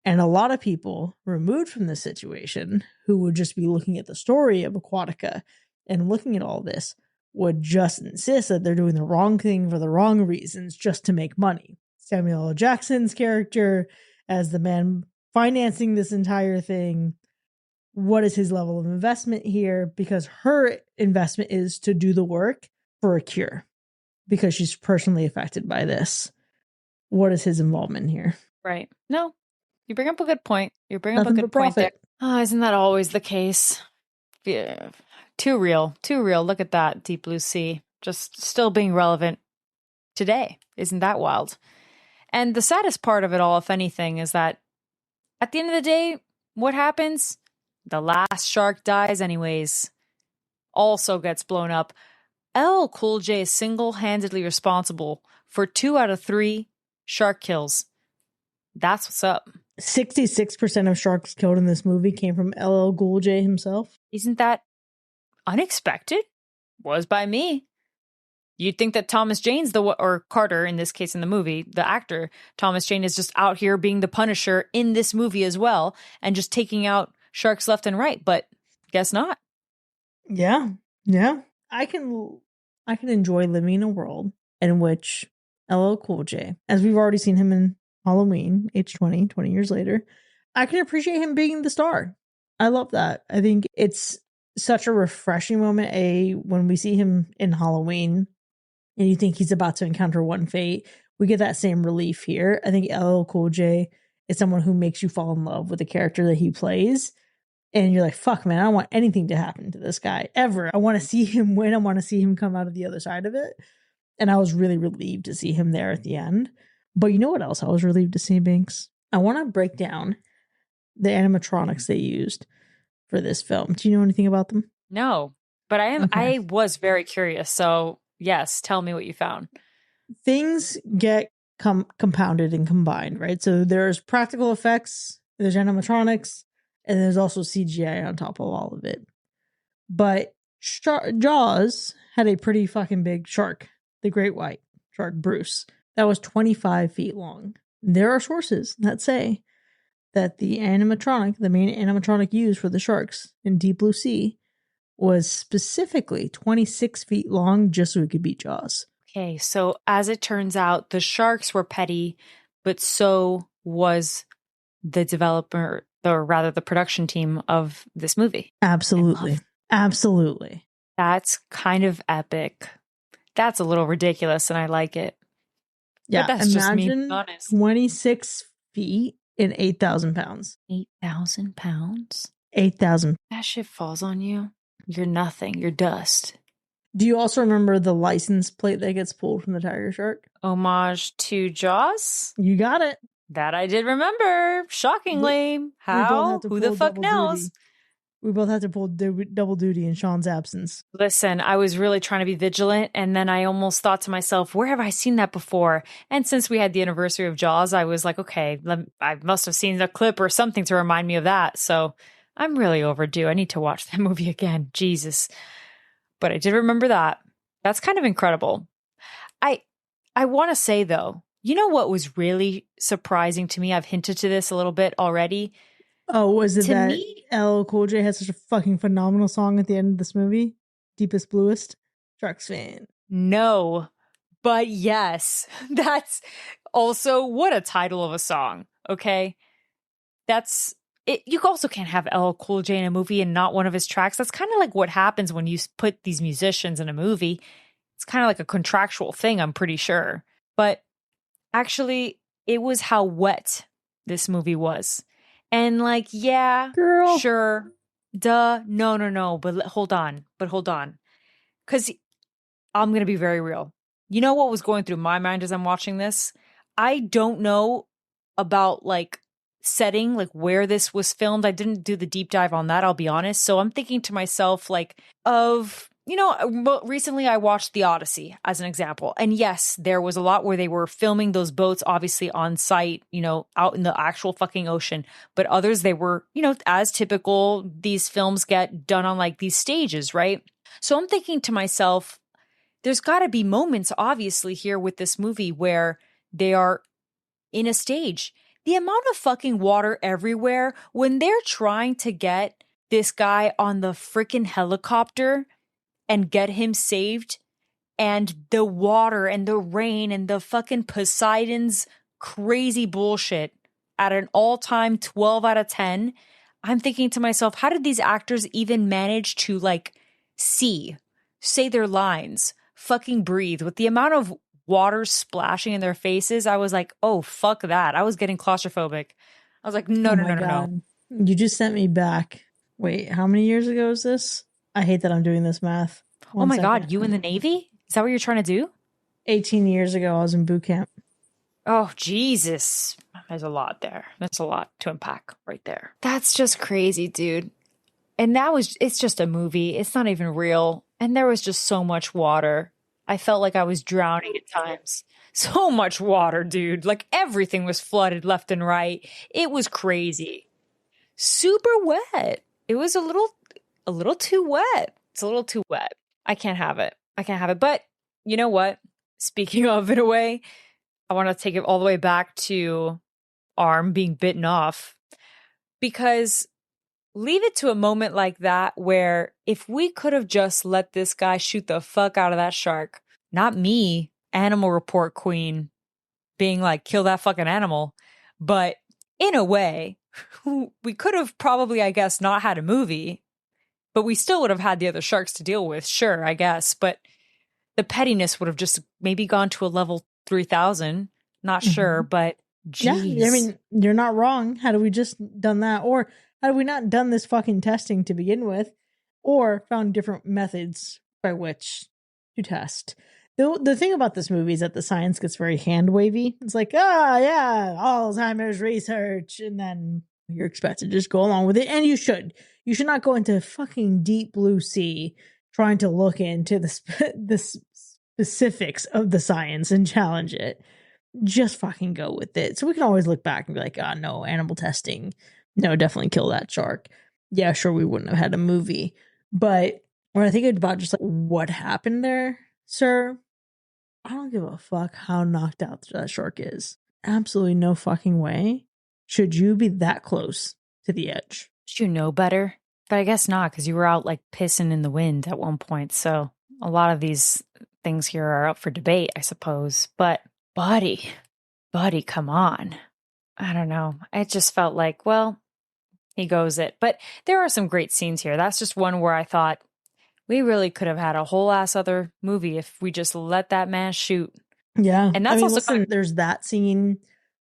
And a lot of people removed from this situation who would just be looking at the story of Aquatica and looking at all this would just insist that they're doing the wrong thing for the wrong reasons just to make money. Samuel L. Jackson's character as the man financing this entire thing, what is his level of investment here? Because her investment is to do the work for a cure because she's personally affected by this. What is his involvement here? Right. No, you bring up a good point. You bring Nothing up a but good point there. profit. Oh, isn't that always the case? Yeah. Too real. Too real. Look at that Deep Blue Sea. Just still being relevant today. Isn't that wild? And the saddest part of it all, if anything, is that at the end of the day, what happens? The last shark dies anyways. Also gets blown up. LL Cool J is single-handedly responsible for 2 out of 3 shark kills. That's what's up. 66% of sharks killed in this movie came from LL Cool J himself. Isn't that unexpected? Was by me. You'd think that Thomas Jane's or Carter, in this case in the movie, the actor, Thomas Jane is just out here being the Punisher in this movie as well and just taking out sharks left and right, but guess not. Yeah. Yeah. I can enjoy living in a world in which LL Cool J, as we've already seen him in Halloween, age 20 years later, I can appreciate him being the star. I love that. I think it's such a refreshing moment, when we see him in Halloween and you think he's about to encounter one fate, we get that same relief here. I think LL Cool J is someone who makes you fall in love with the character that he plays. And you're like, fuck, man, I don't want anything to happen to this guy ever. I want to see him win. I want to see him come out of the other side of it. And I was really relieved to see him there at the end. But you know what else I was relieved to see, Binks? I want to break down the animatronics they used for this film. Do you know anything about them? No, but I was very curious. So yes, tell me what you found. Things get compounded and combined, right? So there's practical effects, there's animatronics, and there's also CGI on top of all of it. But Jaws had a pretty fucking big shark, the great white shark, Bruce, that was 25 feet long. There are sources that say that the main animatronic used for the sharks in Deep Blue Sea was specifically 26 feet long just so it could beat Jaws. Okay, so as it turns out, the sharks were petty, but so was the developer, or rather the production team of this movie. Absolutely. Absolutely. That's kind of epic. That's a little ridiculous, and I like it. Yeah. But that's just me being Imagine honest. 26 feet and 8,000 pounds. 8,000 pounds? 8,000. That shit falls on you. You're nothing. You're dust. Do you also remember the license plate that gets pulled from the tiger shark? Homage to Jaws? You got it. That I did remember. Shockingly. We both How? had to Who the pull fuck double knows? duty. We both had to pull double duty in Sean's absence. Listen, I was really trying to be vigilant, and then I almost thought to myself, where have I seen that before? And since we had the anniversary of Jaws, I was like, okay, I must have seen a clip or something to remind me of that. So I'm really overdue. I need to watch that movie again. Jesus. But I did remember that. That's kind of incredible. I want to say, though, you know what was really surprising to me? I've hinted to this a little bit already. Oh, was it To that me, LL Cool J had such a fucking phenomenal song at the end of this movie? Deepest Bluest? Sharks fan. no. But yes, that's also what a title of a song. Okay. That's it. You also can't have LL Cool J in a movie and not one of his tracks. That's kind of like what happens when you put these musicians in a movie. It's kind of like a contractual thing, I'm pretty sure. But actually, it was how wet this movie was. And like, yeah, Girl. sure. Duh. No. But hold on. Because I'm going to be very real. You know what was going through my mind as I'm watching this? I don't know about like setting, like where this was filmed. I didn't do the deep dive on that, I'll be honest. So I'm thinking to myself, like, recently I watched The Odyssey as an example. And yes, there was a lot where they were filming those boats, obviously on site, out in the actual fucking ocean. But others, they were, as typical, these films get done on like these stages, right? So I'm thinking to myself, there's got to be moments, obviously, here with this movie where they are in a stage. The amount of fucking water everywhere when they're trying to get this guy on the freaking helicopter and get him saved, and the water and the rain and the fucking Poseidon's crazy bullshit at an all-time 12 out of 10. I'm thinking to myself, how did these actors even manage to like say their lines, fucking breathe with the amount of water splashing in their faces? I was like, oh, fuck that. I was getting claustrophobic. I was like, no. You just sent me back. Wait, how many years ago is this? I hate that I'm doing this math. Oh my God, you in the Navy? Is that what you're trying to do? 18 years ago, I was in boot camp. Oh, Jesus. There's a lot there. That's a lot to unpack right there. That's just crazy, dude. And it's just a movie. It's not even real. And there was just so much water. I felt like I was drowning at times. So much water, dude. Like everything was flooded left and right. It was crazy. Super wet. It was a little too wet. It's a little too wet. I can't have it. But you know what? Speaking of, in a way, I want to take it all the way back to arm being bitten off, because leave it to a moment like that where if we could have just let this guy shoot the fuck out of that shark, not me, animal report queen, being like, kill that fucking animal. But in a way, we could have probably, I guess, not had a movie, but we still would have had the other sharks to deal with. Sure, I guess. But the pettiness would have just maybe gone to a level 3,000. Not sure, but geez. Yeah, I mean, you're not wrong. Had we just done that, or had we not done this fucking testing to begin with, or found different methods by which to test. The thing about this movie is that the science gets very hand wavy. It's like, yeah, Alzheimer's research, and then you're expected to just go along with it, and you should. You should not go into fucking deep blue sea trying to look into the specifics of the science and challenge it. Just fucking go with it. So we can always look back and be like, no, animal testing. No, definitely kill that shark. Yeah, sure, we wouldn't have had a movie. But when I think about just like what happened there, sir, I don't give a fuck how knocked out that shark is. Absolutely no fucking way should you be that close to the edge. Should you know better? But I guess not, because you were out like pissing in the wind at one point. So a lot of these things here are up for debate, I suppose. But buddy, buddy, come on. I don't know. It just felt like, well, he goes it. But there are some great scenes here. That's just one where I thought we really could have had a whole ass other movie if we just let that man shoot. Yeah. And I that's mean, also listen, there's that scene.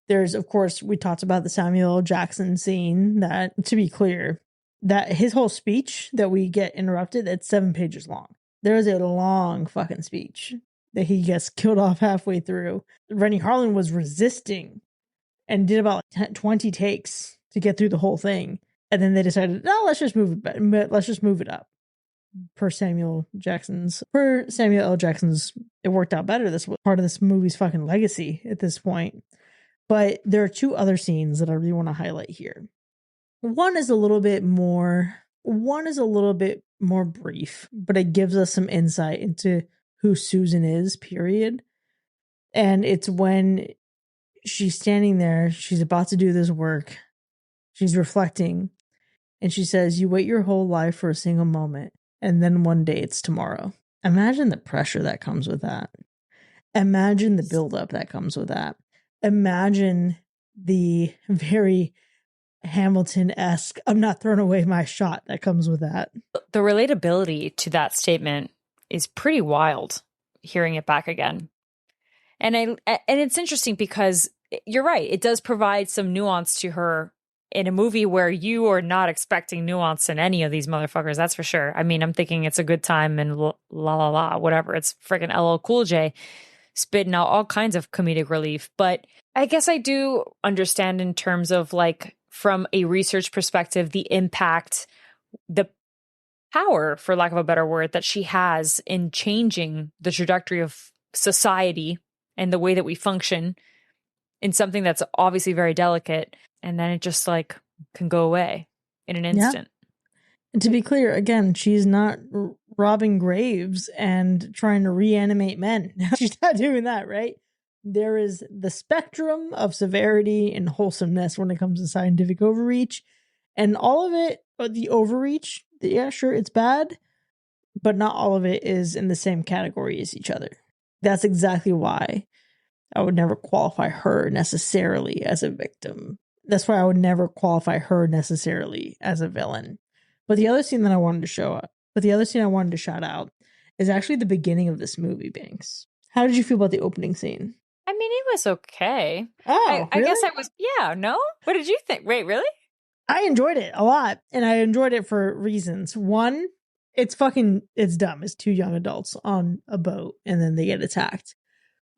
There's, of course, we talked about the Samuel L. Jackson scene that, to be clear, that his whole speech that we get interrupted, it's 7 pages long. There is a long fucking speech that he gets killed off halfway through. Rennie Harlan was resisting and did about 20 takes to get through the whole thing. And then they decided, no, let's just move it, let's just move it up. Per Samuel L. Jackson's, it worked out better. This was part of this movie's fucking legacy at this point. But there are 2 other scenes that I really want to highlight here. One is a little bit more brief, but it gives us some insight into who Susan is, period. And it's when she's standing there, she's about to do this work, she's reflecting, and she says, "You wait your whole life for a single moment, and then one day it's tomorrow." Imagine the pressure that comes with that. Imagine the buildup that comes with that. Imagine the very Hamilton-esque, I'm not throwing away my shot that comes with that. the relatability to that statement is pretty wild hearing it back again. And it's interesting because you're right. It does provide some nuance to her in a movie where you are not expecting nuance in any of these motherfuckers. That's for sure. I mean, I'm thinking It's a Good Time and la la la, whatever. It's freaking LL Cool J spitting out all kinds of comedic relief. But I guess I do understand in terms of like, from a research perspective, the impact, the power, for lack of a better word, that she has in changing the trajectory of society and the way that we function in something that's obviously very delicate. And then it just like can go away in an instant. Yeah. And to be clear, again, she's not robbing graves and trying to reanimate men. She's not doing that, right? There is the spectrum of severity and wholesomeness when it comes to scientific overreach. And all of it, the overreach, yeah, sure, it's bad, but not all of it is in the same category as each other. That's exactly why I would never qualify her necessarily as a victim. That's why I would never qualify her necessarily as a villain. But the other scene that I wanted to shout out is actually the beginning of this movie, Banks. How did you feel about the opening scene? I mean, it was okay. Oh, I really? guess I was, yeah, no? What did you think? Wait, really? I enjoyed it a lot, and I enjoyed it for reasons. One, it's dumb. It's 2 young adults on a boat, and then they get attacked.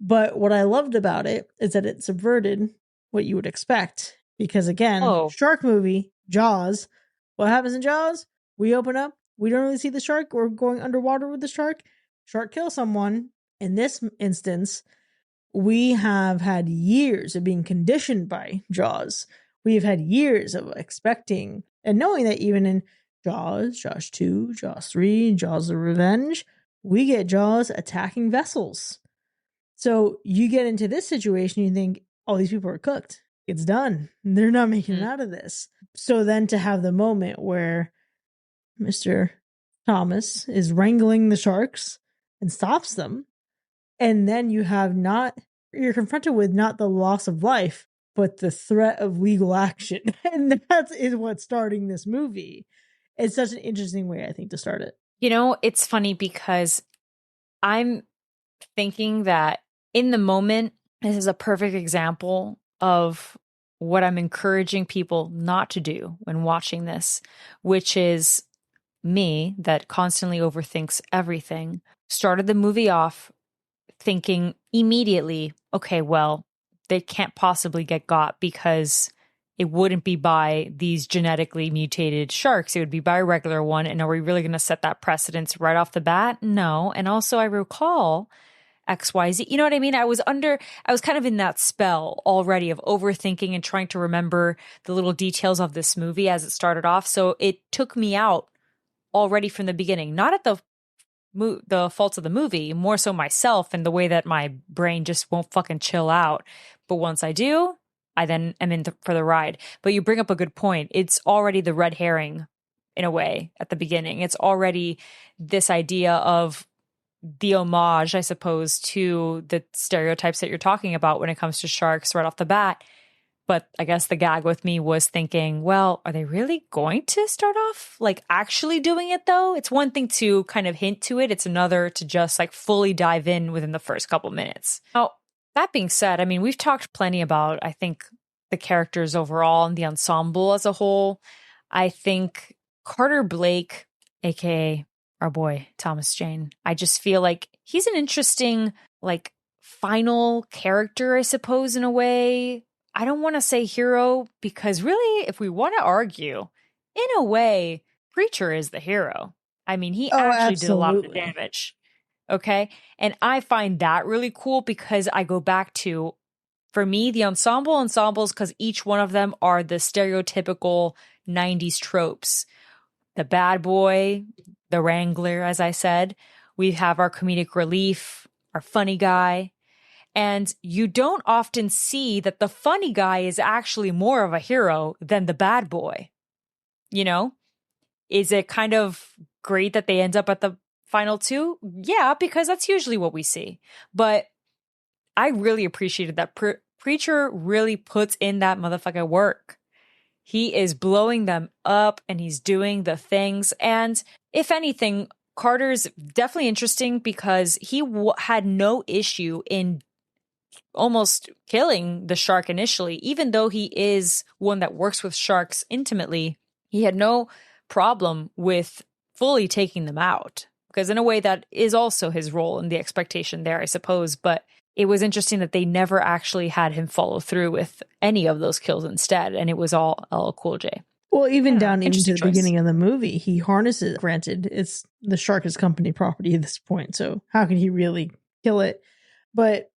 But what I loved about it is that it subverted what you would expect. Because again, shark movie, Jaws. What happens in Jaws? We open up, we don't really see the shark. We're going underwater with the shark. Shark kills someone. In this instance, we have had years of being conditioned by Jaws. We've had years of expecting and knowing that even in Jaws, Jaws 2, Jaws 3, Jaws the Revenge, we get Jaws attacking vessels. So you get into this situation, you think, oh, these people are cooked. It's done. They're not making it out of this. So then to have the moment where Mr. Thomas is wrangling the sharks and stops them, and then you're confronted with not the loss of life, but the threat of legal action. And that is what's starting this movie. It's such an interesting way, I think, to start it. You know, it's funny because I'm thinking that in the moment, this is a perfect example of what I'm encouraging people not to do when watching this, which is me that constantly overthinks everything. Started the movie off thinking immediately, okay, well, they can't possibly get got because it wouldn't be by these genetically mutated sharks. It would be by a regular one. And are we really going to set that precedence right off the bat? No. And also I recall XYZ. You know what I mean? I was kind of in that spell already of overthinking and trying to remember the little details of this movie as it started off. So it took me out already from the beginning, not at the faults of the movie, more so myself and the way that my brain just won't fucking chill out. But once I do, I then am in for the ride. But you bring up a good point. It's already the red herring in a way at the beginning. It's already this idea of the homage, I suppose, to the stereotypes that you're talking about when it comes to sharks right off the bat. But I guess the gag with me was thinking, well, are they really going to start off like actually doing it though? It's one thing to kind of hint to it. It's another to just like fully dive in within the first couple minutes. Now, that being said, I mean, we've talked plenty about, I think, the characters overall and the ensemble as a whole. I think Carter Blake, aka our boy Thomas Jane, I just feel like he's an interesting, like, final character, I suppose, in a way. I don't want to say hero because really, if we want to argue, in a way, Preacher is the hero. I mean, he actually did a lot of the damage. Okay. And I find that really cool because I go back to, for me, the ensembles, because each one of them are the stereotypical 90s tropes. The bad boy, the wrangler, as I said. We have our comedic relief, our funny guy. And you don't often see that the funny guy is actually more of a hero than the bad boy. You know? Is it kind of great that they end up at the final two? Yeah, because that's usually what we see. But I really appreciated that Preacher really puts in that motherfucker work. He is blowing them up and he's doing the things. And if anything, Carter's definitely interesting because he had no issue in almost killing the shark initially, even though he is one that works with sharks intimately. He had no problem with fully taking them out because in a way that is also his role and the expectation there, I suppose. But it was interesting that they never actually had him follow through with any of those kills instead. And it was all LL Cool J. Well, even down into the beginning of the movie, he harnesses, granted, it's the shark is company property at this point. So how can he really kill it? But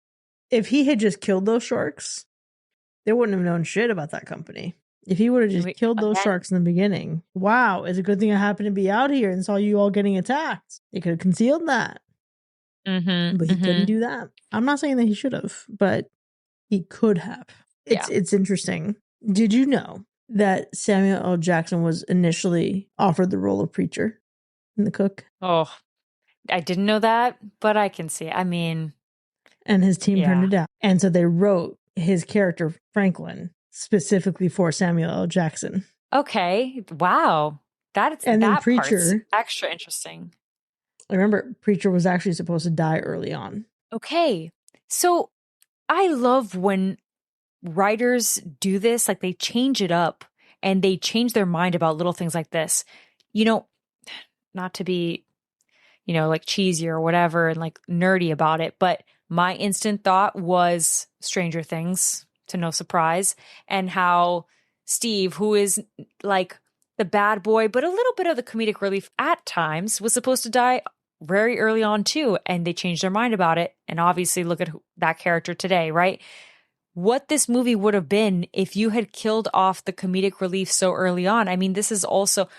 if he had just killed those sharks, they wouldn't have known shit about that company. If he would have just killed those sharks in the beginning, wow, it's a good thing I happened to be out here and saw you all getting attacked. They could have concealed that. But he couldn't do that. I'm not saying that he should have, but he could have. It's interesting. Did you know that Samuel L. Jackson was initially offered the role of Preacher in The Cook? Oh, I didn't know that, but I can see. I mean... And his team turned it down. And so they wrote his character, Franklin, specifically for Samuel L. Jackson. Okay. Wow. That part's extra interesting. I remember Preacher was actually supposed to die early on. Okay. So I love when writers do this, like they change it up and they change their mind about little things like this. You know, not to be, you know, like cheesy or whatever and like nerdy about it, but my instant thought was Stranger Things, to no surprise, and how Steve, who is like the bad boy, but a little bit of the comedic relief at times, was supposed to die very early on too, and they changed their mind about it. And obviously look at that character today, right? What this movie would have been if you had killed off the comedic relief so early on. I mean, this is also,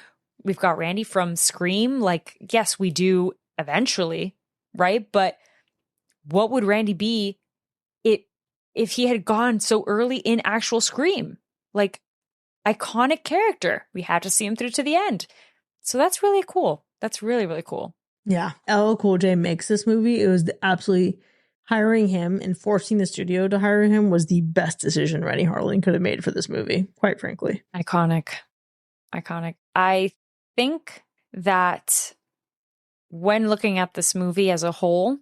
we've got Randy from Scream. Like, yes, we do eventually, right? But what would Randy be if he had gone so early in actual Scream? Like, iconic character. We had to see him through to the end. So that's really cool. That's really, really cool. Yeah. LL Cool J makes this movie. It was absolutely hiring him and forcing the studio to hire him was the best decision Rennie Harlan could have made for this movie, quite frankly. Iconic. I think that when looking at this movie as a whole,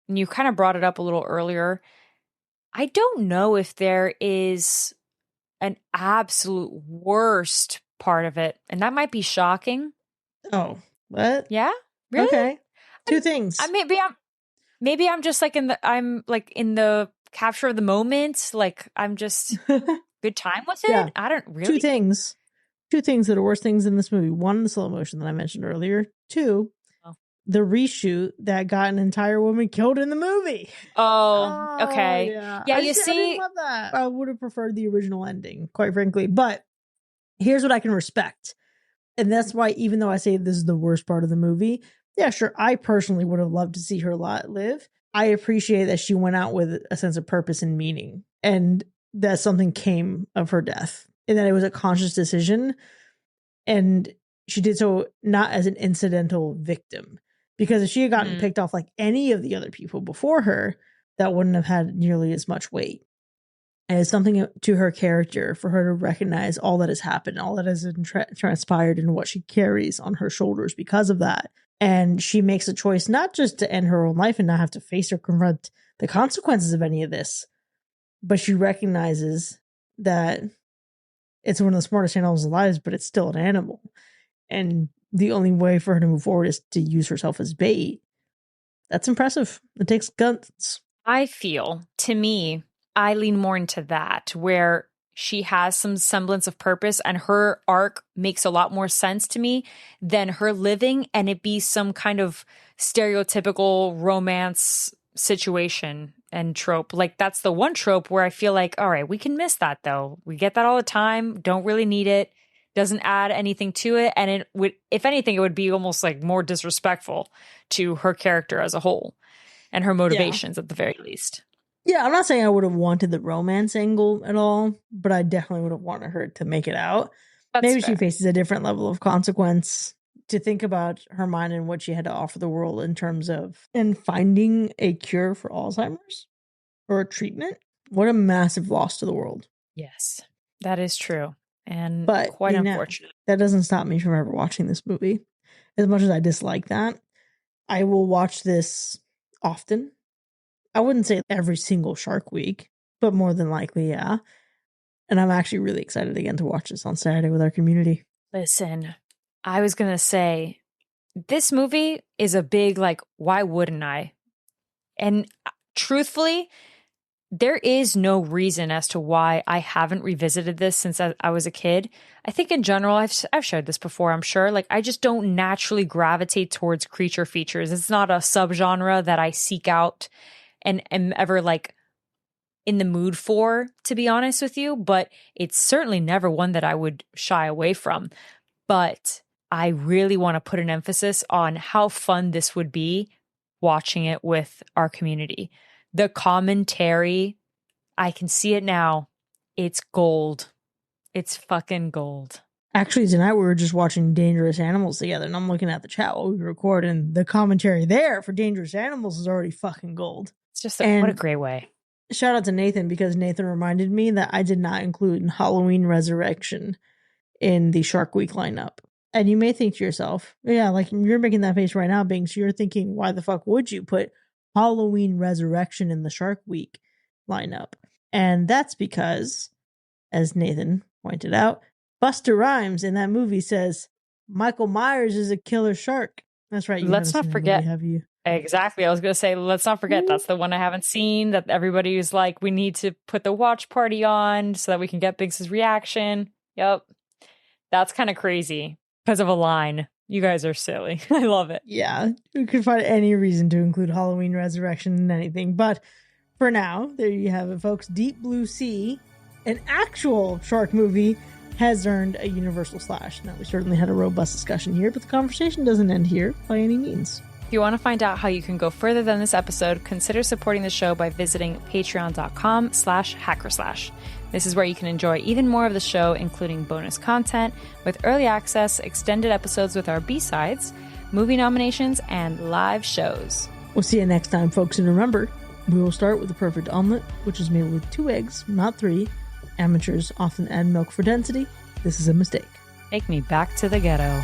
and you kind of brought it up a little earlier, I don't know if there is an absolute worst part of it. And that might be shocking. Oh, what? Yeah? Really? Okay. Two things. Maybe I'm just like in the capture of the moment. Like I'm just good time with it. Yeah. I don't really. Two things that are worse things in this movie. One, the slow motion that I mentioned earlier. Two, the reshoot that got an entire woman killed in the movie. Oh, okay. Yeah, you see, I didn't love that. I would have preferred the original ending, quite frankly. But here's what I can respect. And that's why, even though I say this is the worst part of the movie, yeah, sure, I personally would have loved to see her live. I appreciate that she went out with a sense of purpose and meaning, and that something came of her death, and that it was a conscious decision. And she did so not as an incidental victim. Because if she had gotten picked off like any of the other people before her, that wouldn't have had nearly as much weight. And it's something to her character for her to recognize all that has happened, all that has transpired, and what she carries on her shoulders because of that. And she makes a choice not just to end her own life and not have to face or confront the consequences of any of this, but she recognizes that it's one of the smartest animals alive, but it's still an animal. And the only way for her to move forward is to use herself as bait. That's impressive. It takes guts. I feel, to me, I lean more into that, where she has some semblance of purpose and her arc makes a lot more sense to me than her living and it be some kind of stereotypical romance situation and trope. Like, that's the one trope where I feel like, all right, we can miss that though. We get that all the time. Don't really need it. Doesn't add anything to it. And it would, if anything, it would be almost like more disrespectful to her character as a whole and her motivations at the very least. Yeah, I'm not saying I would have wanted the romance angle at all, but I definitely would have wanted her to make it out. Maybe she faces a different level of consequence. To think about her mind and what she had to offer the world in terms of and finding a cure for Alzheimer's or a treatment. What a massive loss to the world. Yes, that is true. And but quite unfortunate. That doesn't stop me from ever watching this movie. As much as I dislike that, I will watch this often. I wouldn't say every single Shark Week, but more than likely, yeah. And I'm actually really excited again to watch this on Saturday with our community. Listen, I was going to say, this movie is a big, like, why wouldn't I? And truthfully, there is no reason as to why I haven't revisited this since I was a kid. I think in general, I've shared this before, I'm sure. Like, I just don't naturally gravitate towards creature features. It's not a subgenre that I seek out and am ever like in the mood for, to be honest with you. But it's certainly never one that I would shy away from. But I really want to put an emphasis on how fun this would be watching it with our community. The commentary, I can see it now. It's gold. It's fucking gold. Actually, tonight we were just watching Dangerous Animals together, and I'm looking at the chat while we record, and the commentary there for Dangerous Animals is already fucking gold. It's just what a great way. Shout out to Nathan, because Nathan reminded me that I did not include Halloween Resurrection in the Shark Week lineup. And you may think to yourself, yeah, like you're making that face right now, Bing, so you're thinking, why the fuck would you put Halloween Resurrection in the Shark Week lineup? And that's because, as Nathan pointed out, Busta Rhymes in that movie says Michael Myers is a killer shark. That's right. Let's not forget. Movie, have you? Exactly. I was going to say, let's not forget. That's the one I haven't seen that everybody is like, we need to put the watch party on so that we can get Biggs's reaction. Yep. That's kind of crazy because of a line. You guys are silly. I love it. Yeah. We could find any reason to include Halloween Resurrection in anything. But for now, there you have it, folks. Deep Blue Sea, an actual shark movie, has earned a universal slash. Now, we certainly had a robust discussion here, but the conversation doesn't end here by any means. If you want to find out how you can go further than this episode, consider supporting the show by visiting patreon.com/hackerslash. This is where you can enjoy even more of the show, including bonus content with early access, extended episodes with our B-sides, movie nominations, and live shows. We'll see you next time, folks. And remember, we will start with the perfect omelet, which is made with 2 eggs, not 3. Amateurs often add milk for density. This is a mistake. Take me back to the ghetto.